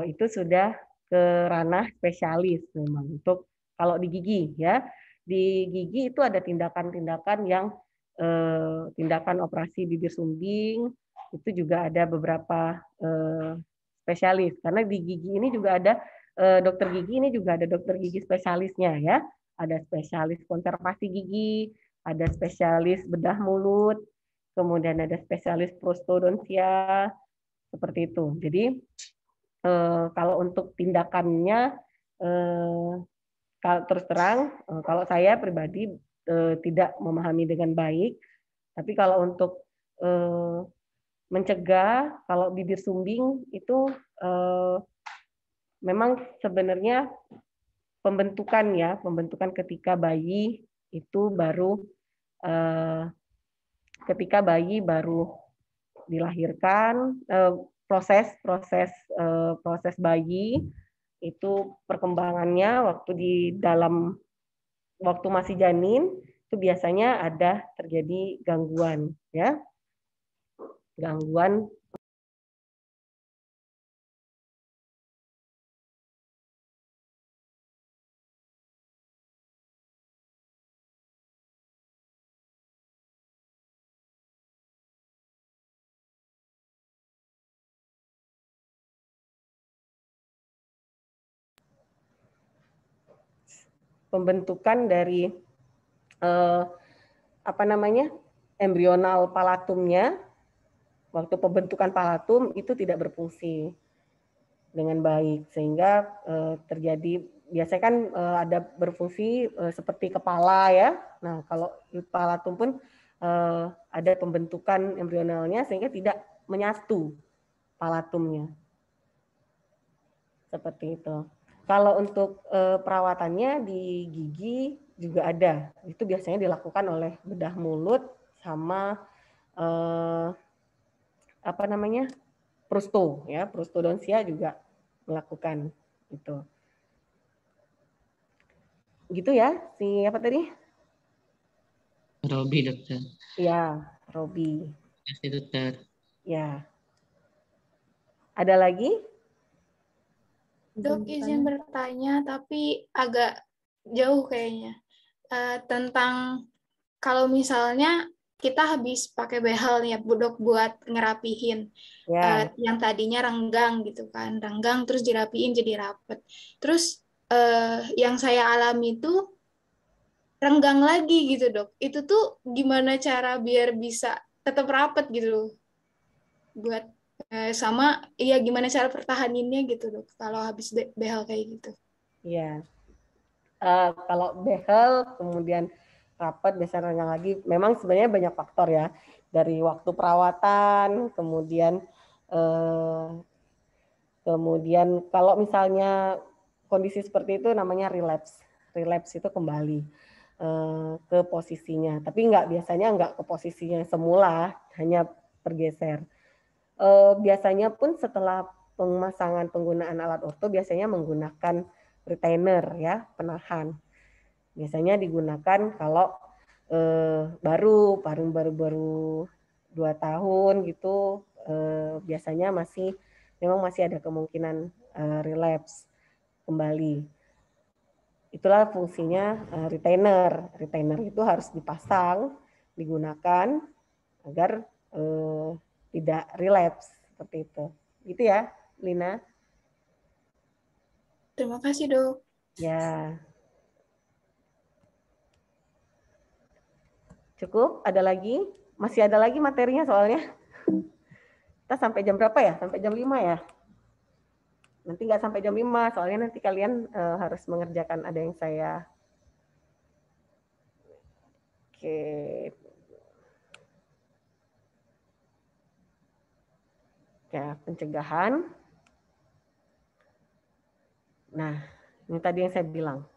S1: itu sudah ke ranah spesialis memang untuk kalau di gigi ya. Di gigi itu ada tindakan-tindakan yang tindakan operasi bibir sumbing, itu juga ada beberapa spesialis, karena di gigi ini juga ada dokter gigi ini juga ada dokter gigi spesialisnya ya. Ada spesialis konservasi gigi, ada spesialis bedah mulut, kemudian ada spesialis prostodontia, seperti itu. Jadi kalau untuk tindakannya terus terang kalau saya pribadi tidak memahami dengan baik, tapi kalau untuk mencegah kalau bibir sumbing itu memang sebenarnya pembentukan ketika bayi itu baru dilahirkan, proses bayi itu perkembangannya waktu masih janin itu biasanya ada terjadi gangguan ya, gangguan pembentukan dari embrional palatumnya. Waktu pembentukan palatum itu tidak berfungsi dengan baik, sehingga terjadi biasanya kan ada berfungsi seperti kepala ya. Nah, kalau palatum pun ada pembentukan embrionalnya sehingga tidak menyatu palatumnya. Seperti itu. Kalau untuk perawatannya di gigi juga ada. Itu biasanya dilakukan oleh bedah mulut sama prosto ya, prostodontia juga melakukan itu. Gitu ya, siapa tadi?
S8: Robi dokter.
S1: Ya, Robi.
S8: Terima kasih dokter.
S1: Ya. Ada lagi?
S9: Dok, izin bertanya, tapi agak jauh kayaknya. Tentang kalau misalnya kita habis pakai behel nih ya, Dok, buat ngerapihin yang tadinya renggang gitu kan, renggang terus dirapiin jadi rapet. Terus yang saya alami itu renggang lagi gitu dok. Itu tuh gimana cara biar bisa tetap rapat gitu buat sama iya gimana cara pertahaninnya gitu dok kalau habis behel kayak gitu.
S1: Iya. Kalau behel kemudian rapat biasanya renggang lagi, memang sebenarnya banyak faktor ya, dari waktu perawatan, kemudian kalau misalnya kondisi seperti itu namanya relapse. Relapse itu kembali ke posisinya, tapi biasanya nggak ke posisinya semula, hanya bergeser. Biasanya pun setelah pemasangan penggunaan alat orto biasanya menggunakan retainer ya, penahan. Biasanya digunakan kalau baru 2 tahun gitu, biasanya memang masih ada kemungkinan relapse kembali. Itulah fungsinya retainer. Retainer itu harus dipasang, digunakan agar tidak relapse seperti itu. Gitu ya, Lina.
S9: Terima kasih dok.
S1: Ya. Cukup? Ada lagi? Masih ada lagi materinya soalnya. Kita sampai jam berapa ya? Sampai jam 5 ya? Nanti nggak sampai jam 5, soalnya nanti kalian harus mengerjakan ada yang saya... Oke. Ya, pencegahan. Nah, ini tadi yang saya bilang.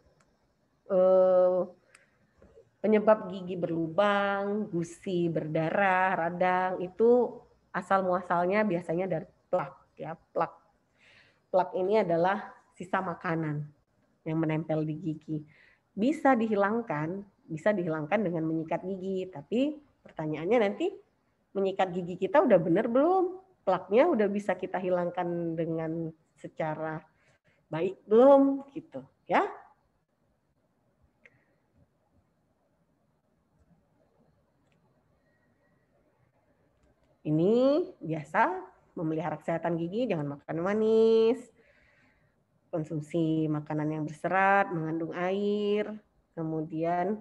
S1: Penyebab gigi berlubang, gusi, berdarah, radang, itu asal muasalnya biasanya dari plak. Ya, plak. Plak ini adalah sisa makanan yang menempel di gigi. Bisa dihilangkan dengan menyikat gigi. Tapi pertanyaannya nanti, menyikat gigi kita udah benar belum? Plaknya udah bisa kita hilangkan dengan secara baik belum? Gitu, ya. Ini biasa memelihara kesehatan gigi, jangan makan manis, konsumsi makanan yang berserat, mengandung air, kemudian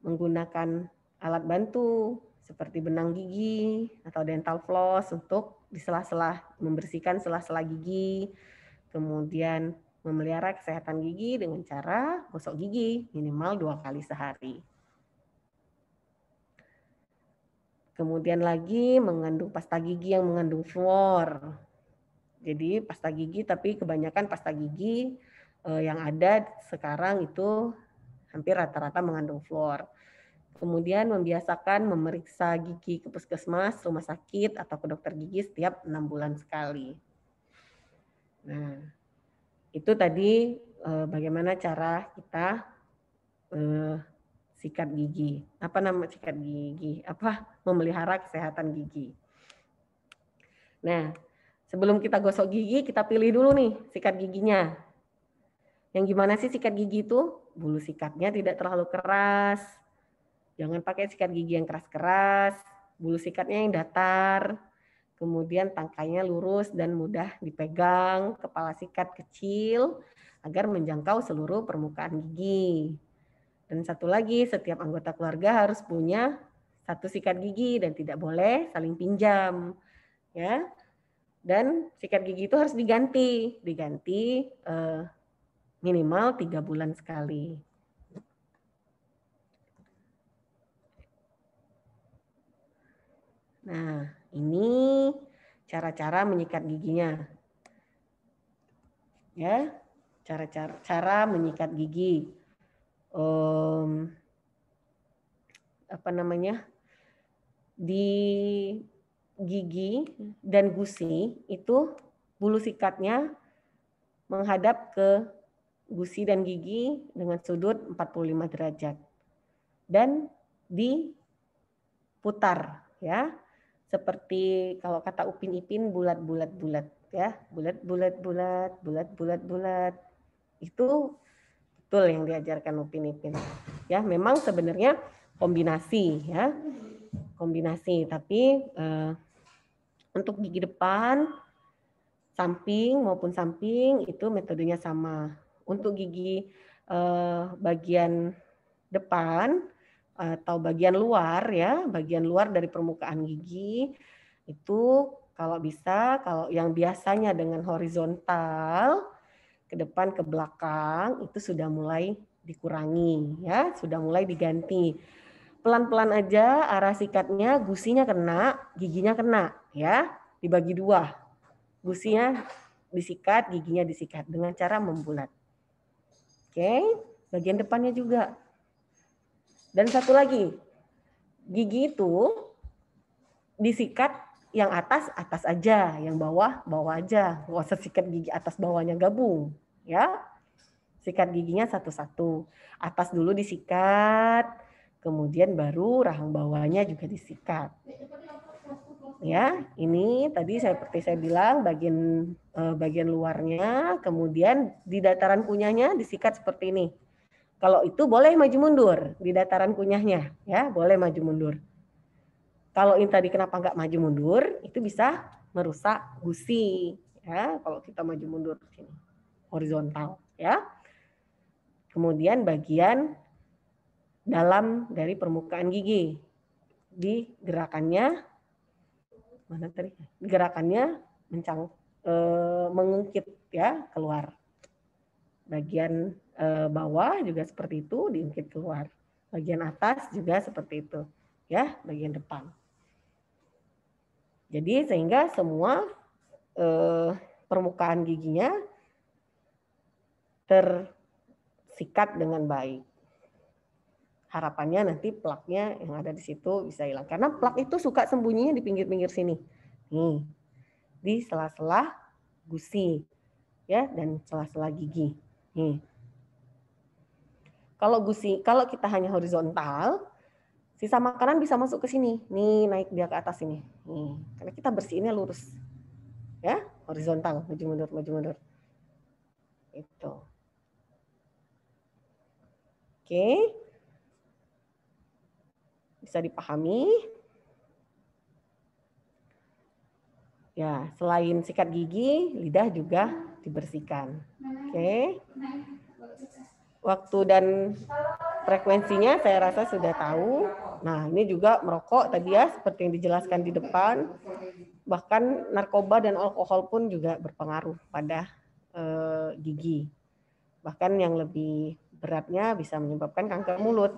S1: menggunakan alat bantu seperti benang gigi atau dental floss untuk di sela-sela membersihkan sela-sela gigi, kemudian memelihara kesehatan gigi dengan cara gosok gigi minimal 2 kali sehari. Kemudian lagi mengandung pasta gigi yang mengandung fluor. Jadi pasta gigi, tapi kebanyakan pasta gigi yang ada sekarang itu hampir rata-rata mengandung fluor. Kemudian membiasakan memeriksa gigi ke puskesmas, rumah sakit, atau ke dokter gigi setiap 6 bulan sekali. Nah, itu tadi bagaimana cara kita sikat gigi. Apa nama sikat gigi? Memelihara kesehatan gigi. Nah, sebelum kita gosok gigi, kita pilih dulu nih sikat giginya. Yang gimana sih sikat gigi itu? Bulu sikatnya tidak terlalu keras. Jangan pakai sikat gigi yang keras-keras. Bulu sikatnya yang datar. Kemudian tangkainya lurus dan mudah dipegang. Kepala sikat kecil agar menjangkau seluruh permukaan gigi. Dan satu lagi, setiap anggota keluarga harus punya 1 sikat gigi dan tidak boleh saling pinjam, ya. Dan sikat gigi itu harus diganti minimal 3 bulan sekali. Nah, ini cara-cara menyikat giginya, ya. Cara menyikat gigi. Di gigi dan gusi itu bulu sikatnya menghadap ke gusi dan gigi dengan sudut 45 derajat dan diputar, ya, seperti kalau kata Upin Ipin bulat ya, bulat. Itu betul yang diajarkan Upin Ipin. Ya, memang sebenarnya kombinasi, tapi untuk gigi depan, samping maupun samping itu metodenya sama. Untuk gigi bagian depan atau bagian luar ya, bagian luar dari permukaan gigi itu kalau bisa, kalau yang biasanya dengan horizontal ke depan ke belakang itu sudah mulai dikurangi ya, sudah mulai diganti. Pelan-pelan aja arah sikatnya, gusinya kena, giginya kena ya, dibagi dua. Gusinya disikat, giginya disikat dengan cara membulat. Oke, bagian depannya juga. Dan satu lagi, gigi itu disikat yang atas aja, yang bawah aja. Nggak usah sikat gigi atas bawahnya gabung, ya. Sikat giginya satu-satu. Atas dulu disikat, kemudian baru rahang bawahnya juga disikat. Ya, ini tadi seperti saya bilang bagian luarnya, kemudian di dataran kunyahnya disikat seperti ini. Kalau itu boleh maju mundur di dataran kunyahnya, ya boleh maju mundur. Kalau ini tadi kenapa nggak maju mundur, itu bisa merusak gusi, ya kalau kita maju mundur sini horizontal, ya. Kemudian bagian dalam dari permukaan gigi, di gerakannya mana tadi? Gerakannya mengungkit ya keluar. Bagian bawah juga seperti itu diungkit keluar. Bagian atas juga seperti itu, ya bagian depan. Jadi sehingga semua permukaan giginya tersikat dengan baik. Harapannya nanti plaknya yang ada di situ bisa hilang. Karena plak itu suka sembunyinya di pinggir-pinggir sini. Nih, di sela-sela gusi ya dan sela-sela gigi. Nih. Kalau kita hanya horizontal, sisa makanan bisa masuk ke sini. Nih, naik dia ke atas ini. Nih, karena kita bersihinnya lurus. Ya, horizontal, maju mundur. Itu. Oke. Bisa dipahami? Ya, selain sikat gigi, lidah juga dibersihkan. Oke. Waktu dan frekuensinya saya rasa sudah tahu. Nah, ini juga merokok tadi ya, seperti yang dijelaskan di depan. Bahkan narkoba dan alkohol pun juga berpengaruh pada gigi. Bahkan yang lebih beratnya bisa menyebabkan kanker mulut.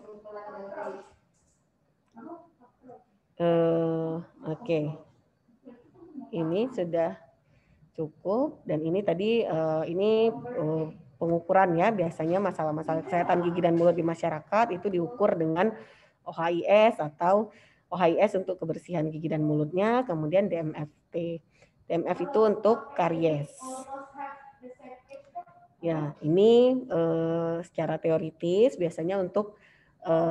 S1: Oke. Ini sudah cukup dan ini tadi pengukuran ya, biasanya masalah-masalah kesehatan gigi dan mulut di masyarakat itu diukur dengan OHIS atau OHIS untuk kebersihan gigi dan mulutnya, kemudian DMFT. DMF itu untuk karies. Ya, ini secara teoritis biasanya untuk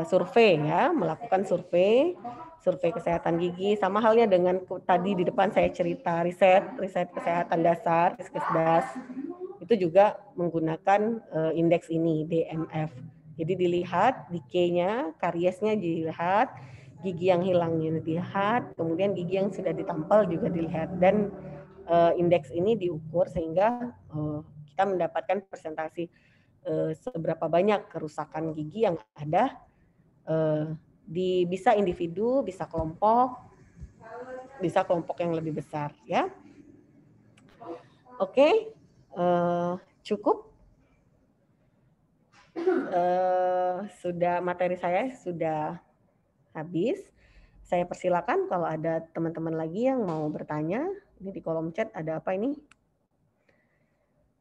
S1: survei ya, melakukan survei kesehatan gigi, sama halnya dengan tadi di depan saya cerita riset kesehatan dasar, Riskesdas, itu juga menggunakan indeks ini DMF. Jadi dilihat decay-nya, kariesnya dilihat, gigi yang hilangnya dilihat, kemudian gigi yang sudah ditampal juga dilihat, dan indeks ini diukur sehingga kita mendapatkan presentasi seberapa banyak kerusakan gigi yang ada bisa individu, bisa kelompok yang lebih besar ya. Oke, cukup. Sudah materi saya sudah habis. Saya persilakan kalau ada teman-teman lagi yang mau bertanya. Ini di kolom chat ada apa ini?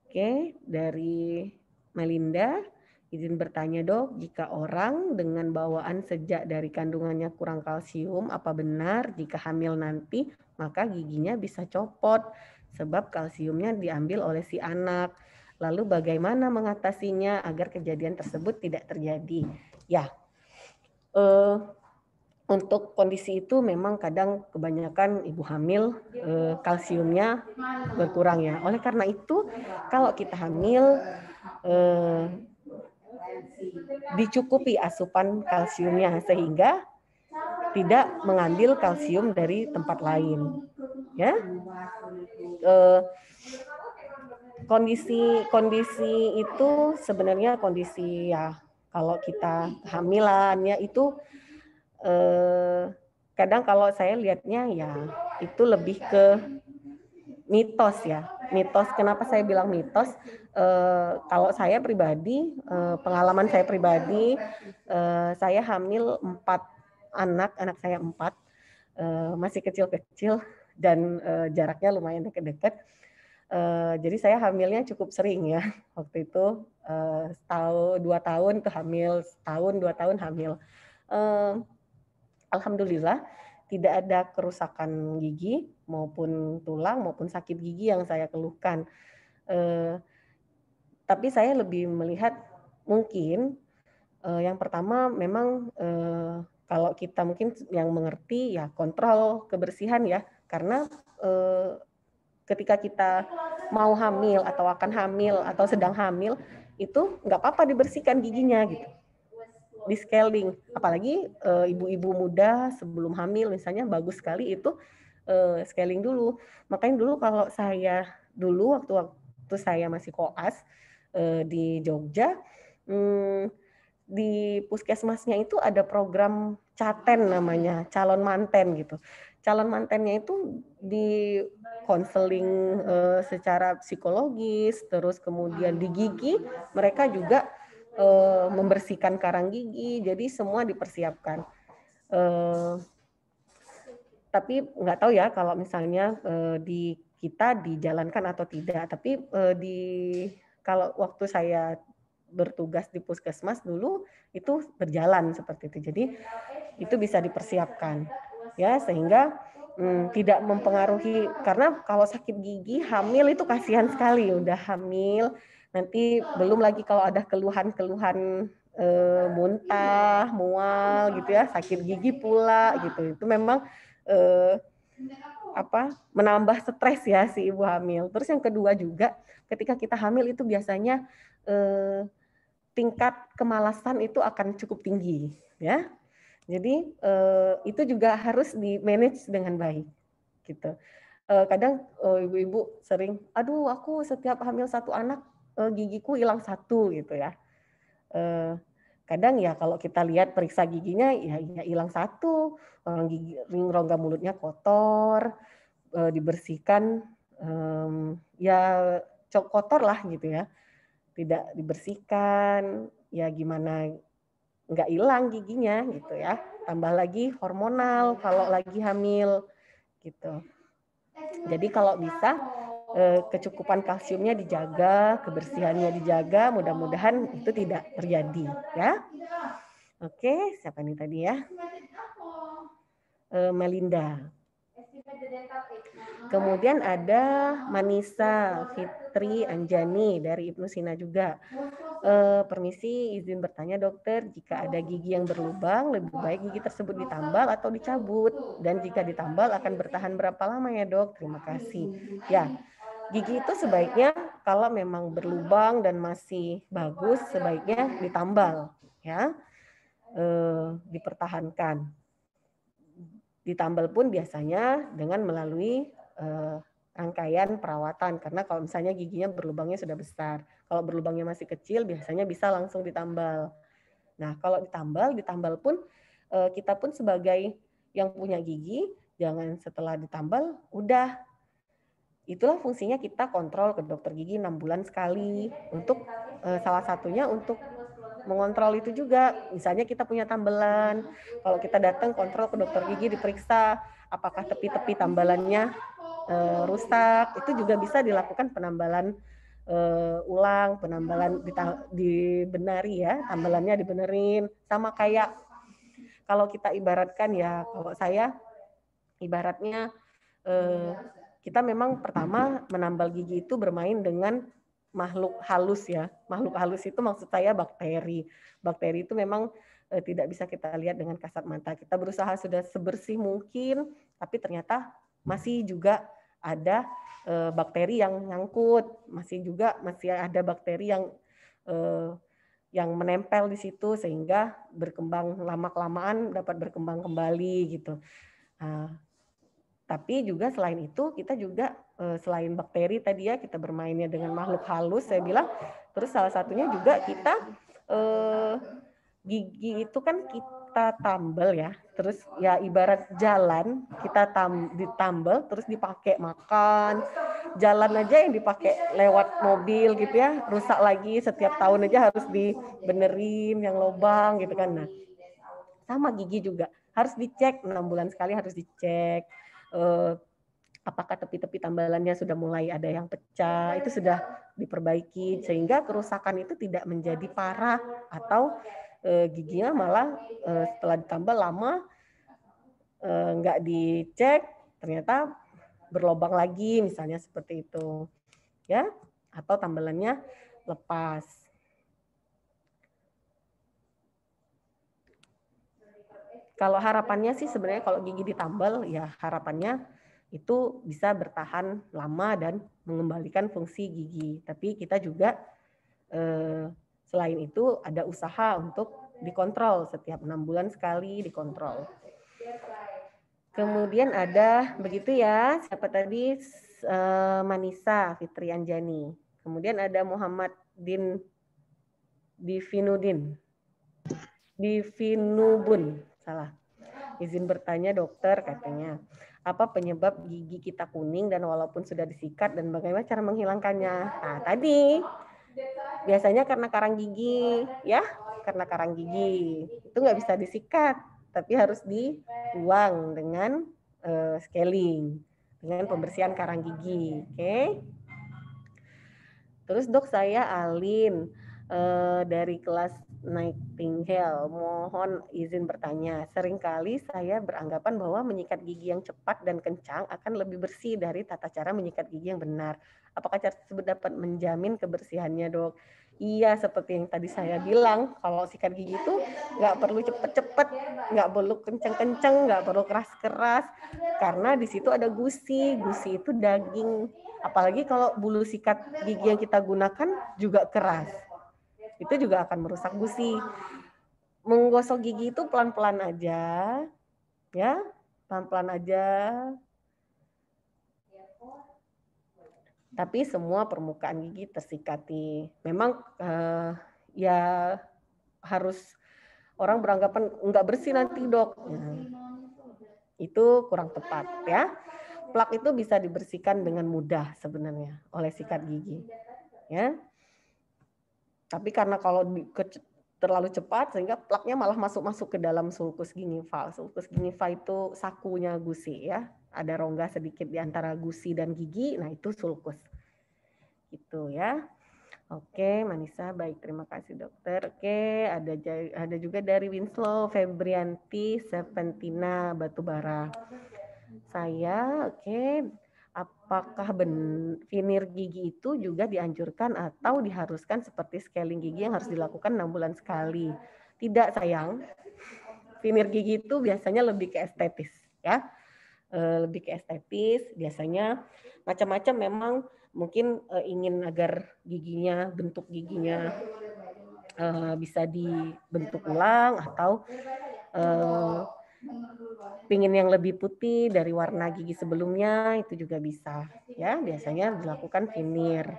S1: Oke, dari Melinda, izin bertanya dok, jika orang dengan bawaan sejak dari kandungannya kurang kalsium, apa benar jika hamil nanti maka giginya bisa copot sebab kalsiumnya diambil oleh si anak? Lalu bagaimana mengatasinya agar kejadian tersebut tidak terjadi? Ya, untuk kondisi itu memang kadang kebanyakan ibu hamil kalsiumnya berkurang ya. Oleh karena itu kalau kita hamil dicukupi asupan kalsiumnya sehingga tidak mengambil kalsium dari tempat lain. Ya, kondisi itu sebenarnya kondisi ya Kalau kita kehamilannya itu kadang kalau saya lihatnya ya itu lebih ke mitos ya. Mitos, kenapa saya bilang mitos? Kalau saya pribadi, pengalaman saya pribadi, saya hamil 4 anak saya 4, masih kecil-kecil dan jaraknya lumayan dekat-dekat. Jadi saya hamilnya cukup sering ya. Waktu itu setahun 2 tahun tuh hamil, setahun 2 tahun hamil. Alhamdulillah tidak ada kerusakan gigi maupun tulang maupun sakit gigi yang saya keluhkan. Tapi saya lebih melihat mungkin yang pertama memang kalau kita mungkin yang mengerti ya kontrol kebersihan ya, karena ketika kita mau hamil atau akan hamil atau sedang hamil itu nggak apa-apa dibersihkan giginya gitu, di scaling, apalagi ibu-ibu muda sebelum hamil misalnya bagus sekali itu scaling dulu. Makanya dulu kalau saya dulu waktu saya masih koas di Jogja, di puskesmasnya itu ada program Caten namanya, calon manten gitu. Calon mantennya itu di konseling secara psikologis, terus kemudian di gigi mereka juga membersihkan karang gigi, jadi semua dipersiapkan. Tapi nggak tahu ya kalau misalnya di kita dijalankan atau tidak. Tapi kalau waktu saya bertugas di puskesmas dulu itu berjalan seperti itu. Jadi itu bisa dipersiapkan ya sehingga tidak mempengaruhi, karena kalau sakit gigi hamil itu kasihan sekali, udah hamil nanti belum lagi kalau ada keluhan-keluhan muntah, mual gitu ya, sakit gigi pula gitu. Itu memang menambah stres ya si ibu hamil. Terus yang kedua juga ketika kita hamil itu biasanya tingkat kemalasan itu akan cukup tinggi ya. Jadi itu juga harus di manage dengan baik gitu. Kadang ibu-ibu sering, aduh aku setiap hamil 1 anak gigiku hilang 1 gitu ya. Kadang ya kalau kita lihat periksa giginya ya hilang 1, rongga mulutnya kotor, dibersihkan ya kotor lah gitu ya, tidak dibersihkan ya gimana nggak hilang giginya gitu ya, tambah lagi hormonal kalau lagi hamil gitu. Jadi kalau bisa kecukupan kalsiumnya dijaga, kebersihannya dijaga, mudah-mudahan itu tidak terjadi ya. Oke, siapa ini tadi ya? Melinda. Kemudian ada Manisa Fitri Anjani dari Ibnu Sina juga. Permisi, izin bertanya dokter, jika ada gigi yang berlubang, lebih baik gigi tersebut ditambal atau dicabut? Dan jika ditambal akan bertahan berapa lama ya dok? Terima kasih. Ya, gigi itu sebaiknya kalau memang berlubang dan masih bagus, sebaiknya ditambal, ya, dipertahankan. Ditambal pun biasanya dengan melalui rangkaian perawatan, karena kalau misalnya giginya berlubangnya sudah besar, kalau berlubangnya masih kecil biasanya bisa langsung ditambal. Nah kalau ditambal pun kita pun sebagai yang punya gigi jangan setelah ditambal udah, itulah fungsinya kita kontrol ke dokter gigi 6 bulan sekali untuk salah satunya untuk mengontrol itu juga. Misalnya kita punya tambelan, kalau kita datang kontrol ke dokter gigi diperiksa apakah tepi-tepi tambalannya rusak, itu juga bisa dilakukan penambalan ulang, penambalan dibenari ya, tambalannya dibenerin. Sama kayak kalau kita ibaratkan ya, kalau saya ibaratnya kita memang pertama menambal gigi itu bermain dengan makhluk halus ya. Makhluk halus itu maksud saya bakteri. Bakteri itu memang tidak bisa kita lihat dengan kasat mata. Kita berusaha sudah sebersih mungkin, tapi ternyata masih juga ada bakteri yang nyangkut, masih ada bakteri yang menempel di situ sehingga berkembang lama-kelamaan dapat berkembang kembali gitu. Tapi juga selain itu kita juga selain bakteri tadi ya, kita bermainnya dengan makhluk halus saya bilang, terus salah satunya juga kita Gigi itu kan kita tambal ya, terus ya ibarat jalan kita ditambal terus dipakai makan, jalan aja yang dipakai lewat mobil gitu ya, rusak lagi setiap tahun aja harus dibenerin yang lubang gitu kan. Nah, sama gigi juga harus dicek 6 bulan sekali, harus dicek apakah tepi-tepi tambalannya sudah mulai ada yang pecah, itu sudah diperbaiki sehingga kerusakan itu tidak menjadi parah atau giginya malah setelah ditambal lama nggak dicek ternyata berlobang lagi misalnya seperti itu ya, atau tambalannya lepas. Kalau harapannya sih sebenarnya kalau gigi ditambal ya harapannya itu bisa bertahan lama dan mengembalikan fungsi gigi. Tapi kita juga selain itu ada usaha untuk dikontrol setiap 6 bulan sekali dikontrol. Kemudian ada begitu ya, siapa tadi? Manisa Fitri Anjani. Kemudian ada Muhammad Divinubun, salah. Izin bertanya dokter katanya, apa penyebab gigi kita kuning dan walaupun sudah disikat dan bagaimana cara menghilangkannya? Nah tadi biasanya karena karang gigi ya, karena karang gigi itu nggak bisa disikat, tapi harus dibuang dengan scaling, dengan pembersihan karang gigi. Oke. Terus dok, saya Alin dari kelas Nightingale, mohon izin bertanya. Seringkali saya beranggapan bahwa menyikat gigi yang cepat dan kencang akan lebih bersih dari tata cara menyikat gigi yang benar. Apakah cara tersebut dapat menjamin kebersihannya dok? Iya, seperti yang tadi saya bilang, kalau sikat gigi itu nggak perlu cepet-cepet, nggak perlu kenceng-kenceng, nggak perlu keras-keras, karena di situ ada gusi. Gusi itu daging. Apalagi kalau bulu sikat gigi yang kita gunakan juga keras. Itu juga akan merusak gusi. Menggosok gigi itu pelan-pelan aja. Ya, pelan-pelan aja. Tapi semua permukaan gigi tersikati. Memang ya harus, orang beranggapan nggak bersih nanti dok. Itu kurang tepat ya. Plak itu bisa dibersihkan dengan mudah sebenarnya oleh sikat gigi. Ya. Tapi karena kalau terlalu cepat sehingga plaknya malah masuk ke dalam sulcus gingival. Sulcus gingival itu sakunya gusi ya. Ada rongga sedikit di antara gusi dan gigi, nah itu sulcus. Gitu ya. Oke, Manisa, baik, terima kasih dokter. Oke, ada juga dari Winslow Febrianti Serpentina Batubara. Saya, oke, apakah veneer gigi itu juga dianjurkan atau diharuskan seperti scaling gigi yang harus dilakukan 6 bulan sekali? Tidak sayang, veneer gigi itu biasanya lebih ke estetis ya, lebih ke estetis. Biasanya macam-macam, memang mungkin ingin agar giginya, bentuk giginya bisa dibentuk ulang atau pingin yang lebih putih dari warna gigi sebelumnya, itu juga bisa ya, biasanya dilakukan veneer.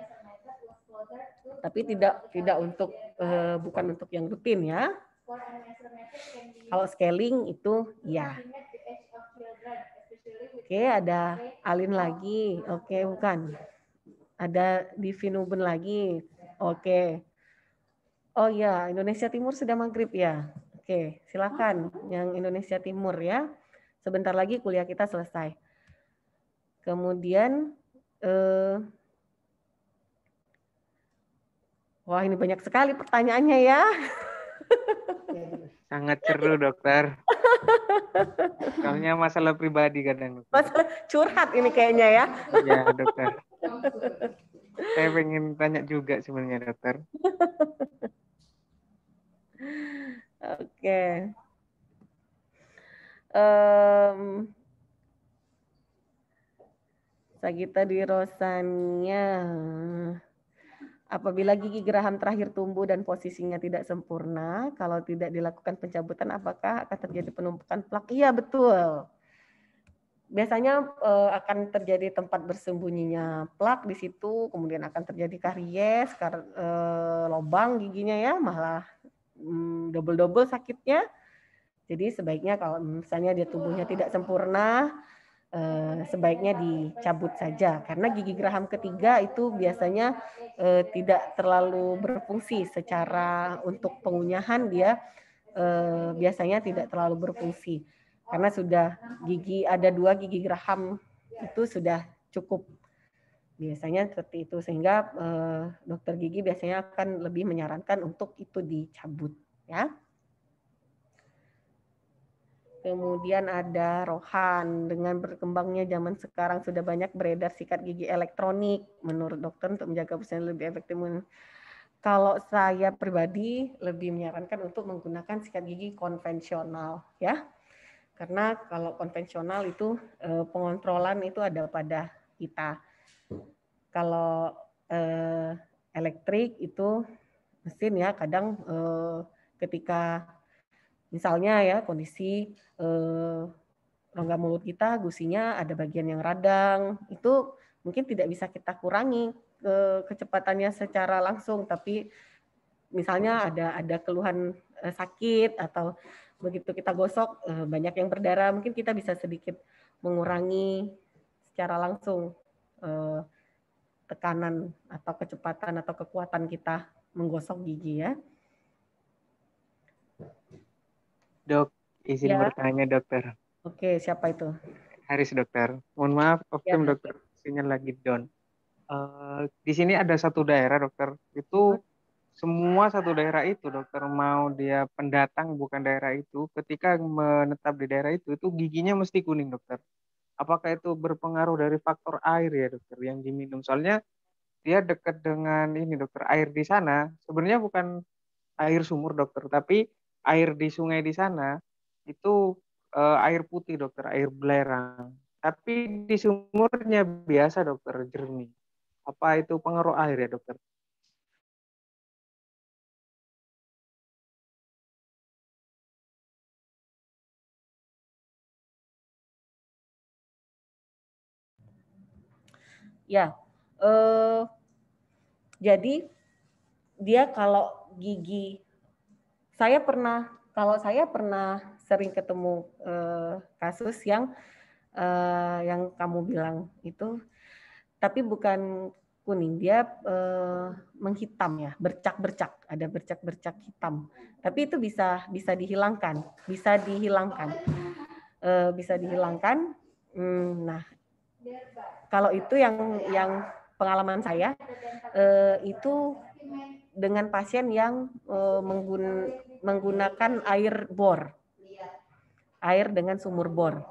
S1: Tapi tidak untuk bukan untuk yang rutin ya. Kalau scaling itu ya. Oke, ada Alin lagi. Oke, bukan. Ada Divinubun lagi. Oke. Oh ya, Indonesia Timur sudah maghrib ya. Oke, silakan yang Indonesia Timur ya. Sebentar lagi kuliah kita selesai. Kemudian, wah ini banyak sekali pertanyaannya ya.
S3: Sangat seru dokter. Soalnya masalah pribadi kadang.
S1: Masalah curhat ini kayaknya ya.
S3: Iya dokter. Saya pengen tanya juga sebenarnya dokter.
S1: Oke. Sagita di Rosanya. Apabila gigi geraham terakhir tumbuh dan posisinya tidak sempurna, kalau tidak dilakukan pencabutan, apakah akan terjadi penumpukan plak? Iya, betul. Biasanya akan terjadi tempat bersembunyinya plak di situ, kemudian akan terjadi karies, lubang giginya ya, malah double-double sakitnya. Jadi sebaiknya kalau misalnya dia tubuhnya tidak sempurna, sebaiknya dicabut saja. Karena gigi geraham ketiga itu biasanya tidak terlalu berfungsi secara untuk pengunyahan, dia biasanya tidak terlalu berfungsi. Karena sudah ada 2 gigi geraham itu sudah cukup. Biasanya seperti itu, sehingga dokter gigi biasanya akan lebih menyarankan untuk itu dicabut, ya. Kemudian ada Rohan, dengan berkembangnya zaman sekarang sudah banyak beredar sikat gigi elektronik. Menurut dokter untuk menjaga kebersihan lebih efektif. Kalau saya pribadi lebih menyarankan untuk menggunakan sikat gigi konvensional, ya. Karena kalau konvensional itu pengontrolan itu ada pada kita. Kalau elektrik itu mesin, ya, kadang ketika misalnya ya kondisi rongga mulut kita gusinya ada bagian yang radang, itu mungkin tidak bisa kita kurangi kecepatannya secara langsung, tapi misalnya ada keluhan sakit atau begitu kita gosok banyak yang berdarah, mungkin kita bisa sedikit mengurangi secara langsung tekanan atau kecepatan atau kekuatan kita menggosok gigi, ya.
S3: Dok, izin bertanya dokter.
S1: Oke, siapa itu?
S3: Haris dokter. Mohon maaf, dokter, sinyal lagi down. Di sini ada satu daerah dokter, itu semua satu daerah itu dokter, mau dia pendatang bukan daerah itu, ketika menetap di daerah itu giginya mesti kuning dokter. Apakah itu berpengaruh dari faktor air ya dokter yang diminum? Soalnya dia dekat dengan ini dokter, air di sana sebenarnya bukan air sumur dokter, tapi air di sungai di sana itu air putih dokter, air belerang. Tapi di sumurnya biasa dokter, jernih. Apa itu pengaruh air ya dokter?
S1: Ya, jadi dia kalau gigi, kalau saya pernah sering ketemu kasus yang kamu bilang itu, tapi bukan kuning, dia menghitam ya, bercak-bercak, ada bercak-bercak hitam. Tapi itu bisa dihilangkan, bisa dihilangkan. Nah, kalau itu yang pengalaman saya itu dengan pasien yang menggunakan air bor, air dengan sumur bor.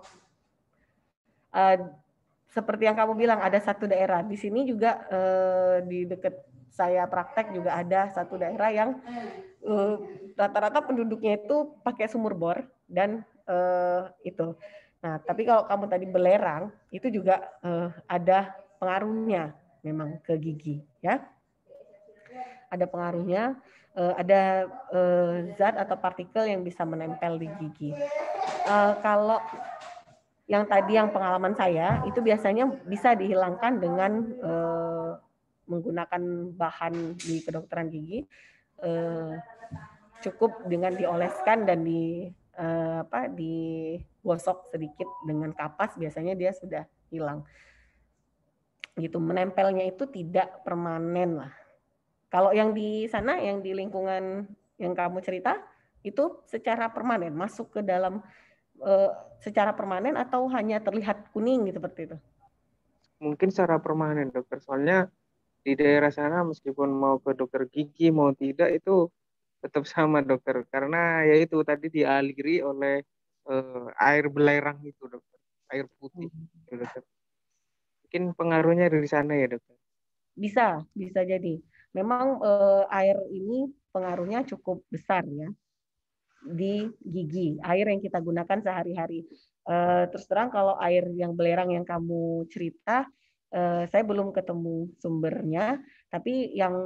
S1: Seperti yang kamu bilang, ada satu daerah di sini juga, di dekat saya praktek juga ada satu daerah yang rata-rata penduduknya itu pakai sumur bor dan itu. Nah, tapi kalau kamu tadi belerang, itu juga ada pengaruhnya memang ke gigi, ya. Ada pengaruhnya, ada zat atau partikel yang bisa menempel di gigi. Kalau yang tadi yang pengalaman saya, itu biasanya bisa dihilangkan dengan menggunakan bahan di kedokteran gigi, cukup dengan dioleskan dan digosok sedikit dengan kapas, biasanya dia sudah hilang. Gitu, menempelnya itu tidak permanen lah. Kalau yang di sana, yang di lingkungan yang kamu cerita, itu secara permanen masuk ke dalam secara permanen atau hanya terlihat kuning gitu, seperti itu?
S3: Mungkin secara permanen dokter, soalnya di daerah sana meskipun mau ke dokter gigi mau tidak itu tetap sama dokter, karena ya itu tadi dialiri oleh air belerang itu dokter, air putih gitu, dokter. Mungkin pengaruhnya dari sana ya dokter.
S1: Bisa jadi. Memang air ini pengaruhnya cukup besar ya di gigi, air yang kita gunakan sehari-hari. Terus terang kalau air yang belerang yang kamu cerita, saya belum ketemu sumbernya, tapi yang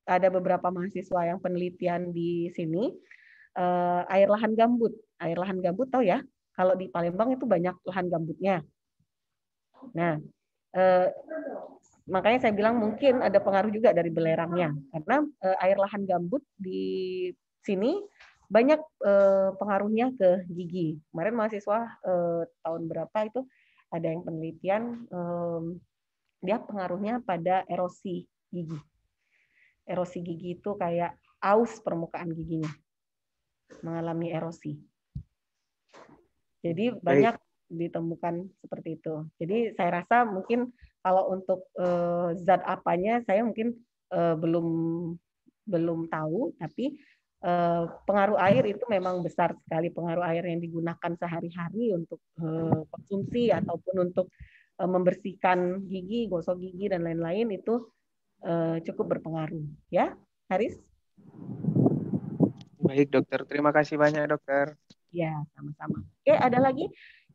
S1: ada beberapa mahasiswa yang penelitian di sini, air lahan gambut. Air lahan gambut tahu ya? Kalau di Palembang itu banyak lahan gambutnya. Nah, makanya saya bilang mungkin ada pengaruh juga dari belerangnya, karena air lahan gambut di sini banyak pengaruhnya ke gigi. Kemarin mahasiswa tahun berapa itu ada yang penelitian dia pengaruhnya pada erosi gigi. Erosi gigi itu kayak aus permukaan giginya, mengalami erosi. Jadi banyak ditemukan seperti itu. Jadi saya rasa mungkin kalau untuk zat apanya saya mungkin belum tahu, tapi pengaruh air itu memang besar sekali. Pengaruh air yang digunakan sehari-hari untuk konsumsi ataupun untuk membersihkan gigi, gosok gigi dan lain-lain itu cukup berpengaruh. Ya, Haris?
S3: Baik dokter, terima kasih banyak dokter.
S1: Ya, sama-sama. Oke, ada lagi?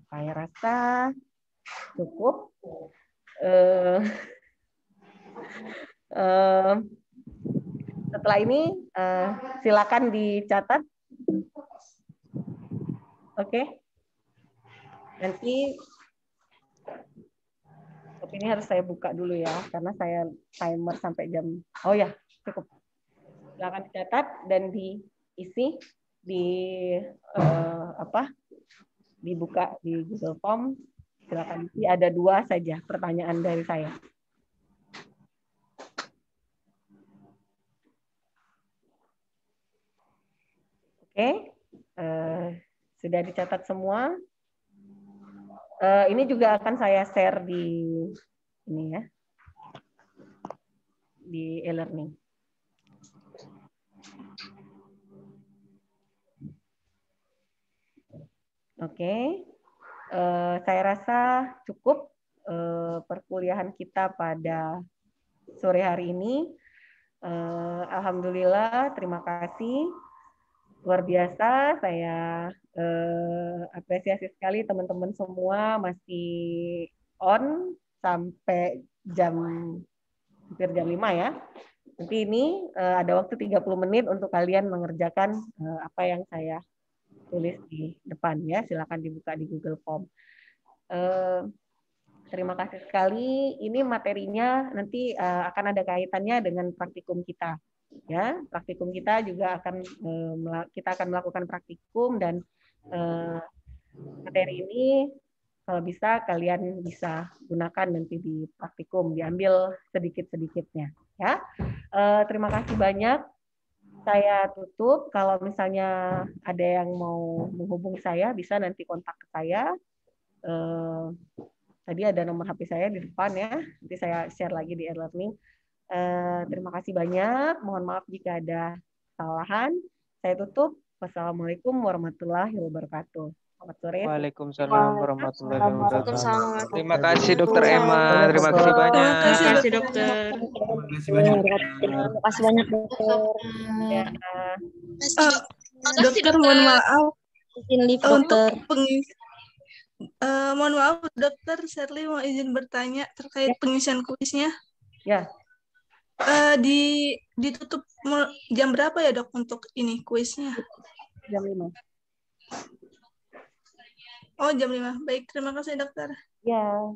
S1: Saya rasa cukup. Setelah ini silakan dicatat. Oke. Nanti ini harus saya buka dulu ya, karena saya timer sampai jam. Oh ya, cukup. Silakan dicatat dan diisi di dibuka di Google Form. Silakan isi, ada 2 saja pertanyaan dari saya. Oke, sudah dicatat semua. Ini juga akan saya share di ini ya, di e-learning. Oke, saya rasa cukup perkuliahan kita pada sore hari ini. Alhamdulillah, terima kasih. Luar biasa, saya apresiasi sekali teman-teman semua masih on sampai hampir jam 5 ya. Nanti ini ada waktu 30 menit untuk kalian mengerjakan apa yang saya tulis di depan ya. Silakan dibuka di Google Form. Terima kasih sekali. Ini materinya nanti akan ada kaitannya dengan praktikum kita. Ya, praktikum kita juga akan kita akan melakukan praktikum dan materi ini kalau bisa kalian bisa gunakan nanti di praktikum, diambil sedikit-sedikitnya ya. Terima kasih banyak. Saya tutup. Kalau misalnya ada yang mau menghubungi saya bisa nanti kontak ke saya. Tadi ada nomor HP saya di depan ya. Nanti saya share lagi di e-learning. Terima kasih banyak. Mohon maaf jika ada kesalahan. Saya tutup. Wassalamualaikum warahmatullahi wabarakatuh. Selamat sore.
S3: Waalaikumsalam warahmatullahi wabarakatuh.
S6: Waalaikumsalam.
S3: Terima kasih dokter Emma. Terima kasih banyak.
S2: Terima kasih dokter.
S4: Terima kasih banyak dokter.
S1: Ya.
S2: Dokter, mohon maaf.
S4: Izin live dokter.
S2: Mohon maaf, dokter Shirley mau izin bertanya terkait pengisian kuisnya.
S1: Ya.
S2: Ditutup jam berapa ya dok untuk ini kuisnya?
S1: Jam 5.
S2: Oh jam 5. Baik, terima kasih dokter.
S1: Ya.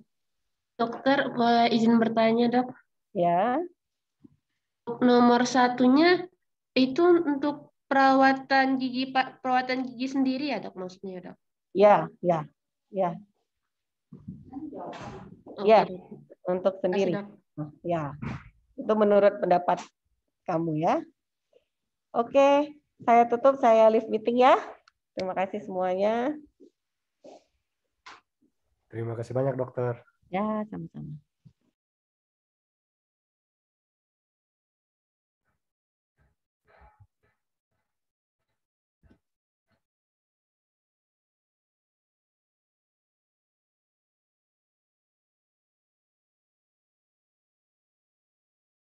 S7: Dokter, boleh izin bertanya dok?
S1: Ya.
S7: Nomor 1-nya itu untuk perawatan gigi sendiri ya dok maksudnya dok?
S1: Ya.
S7: Oke,
S1: Ya,
S7: dok.
S1: untuk sendiri.
S7: Terima kasih, dok.
S1: Ya, itu menurut pendapat kamu ya. Oke, saya tutup, saya leave meeting ya. Terima kasih semuanya.
S5: Terima kasih banyak dokter.
S1: Ya, sama-sama.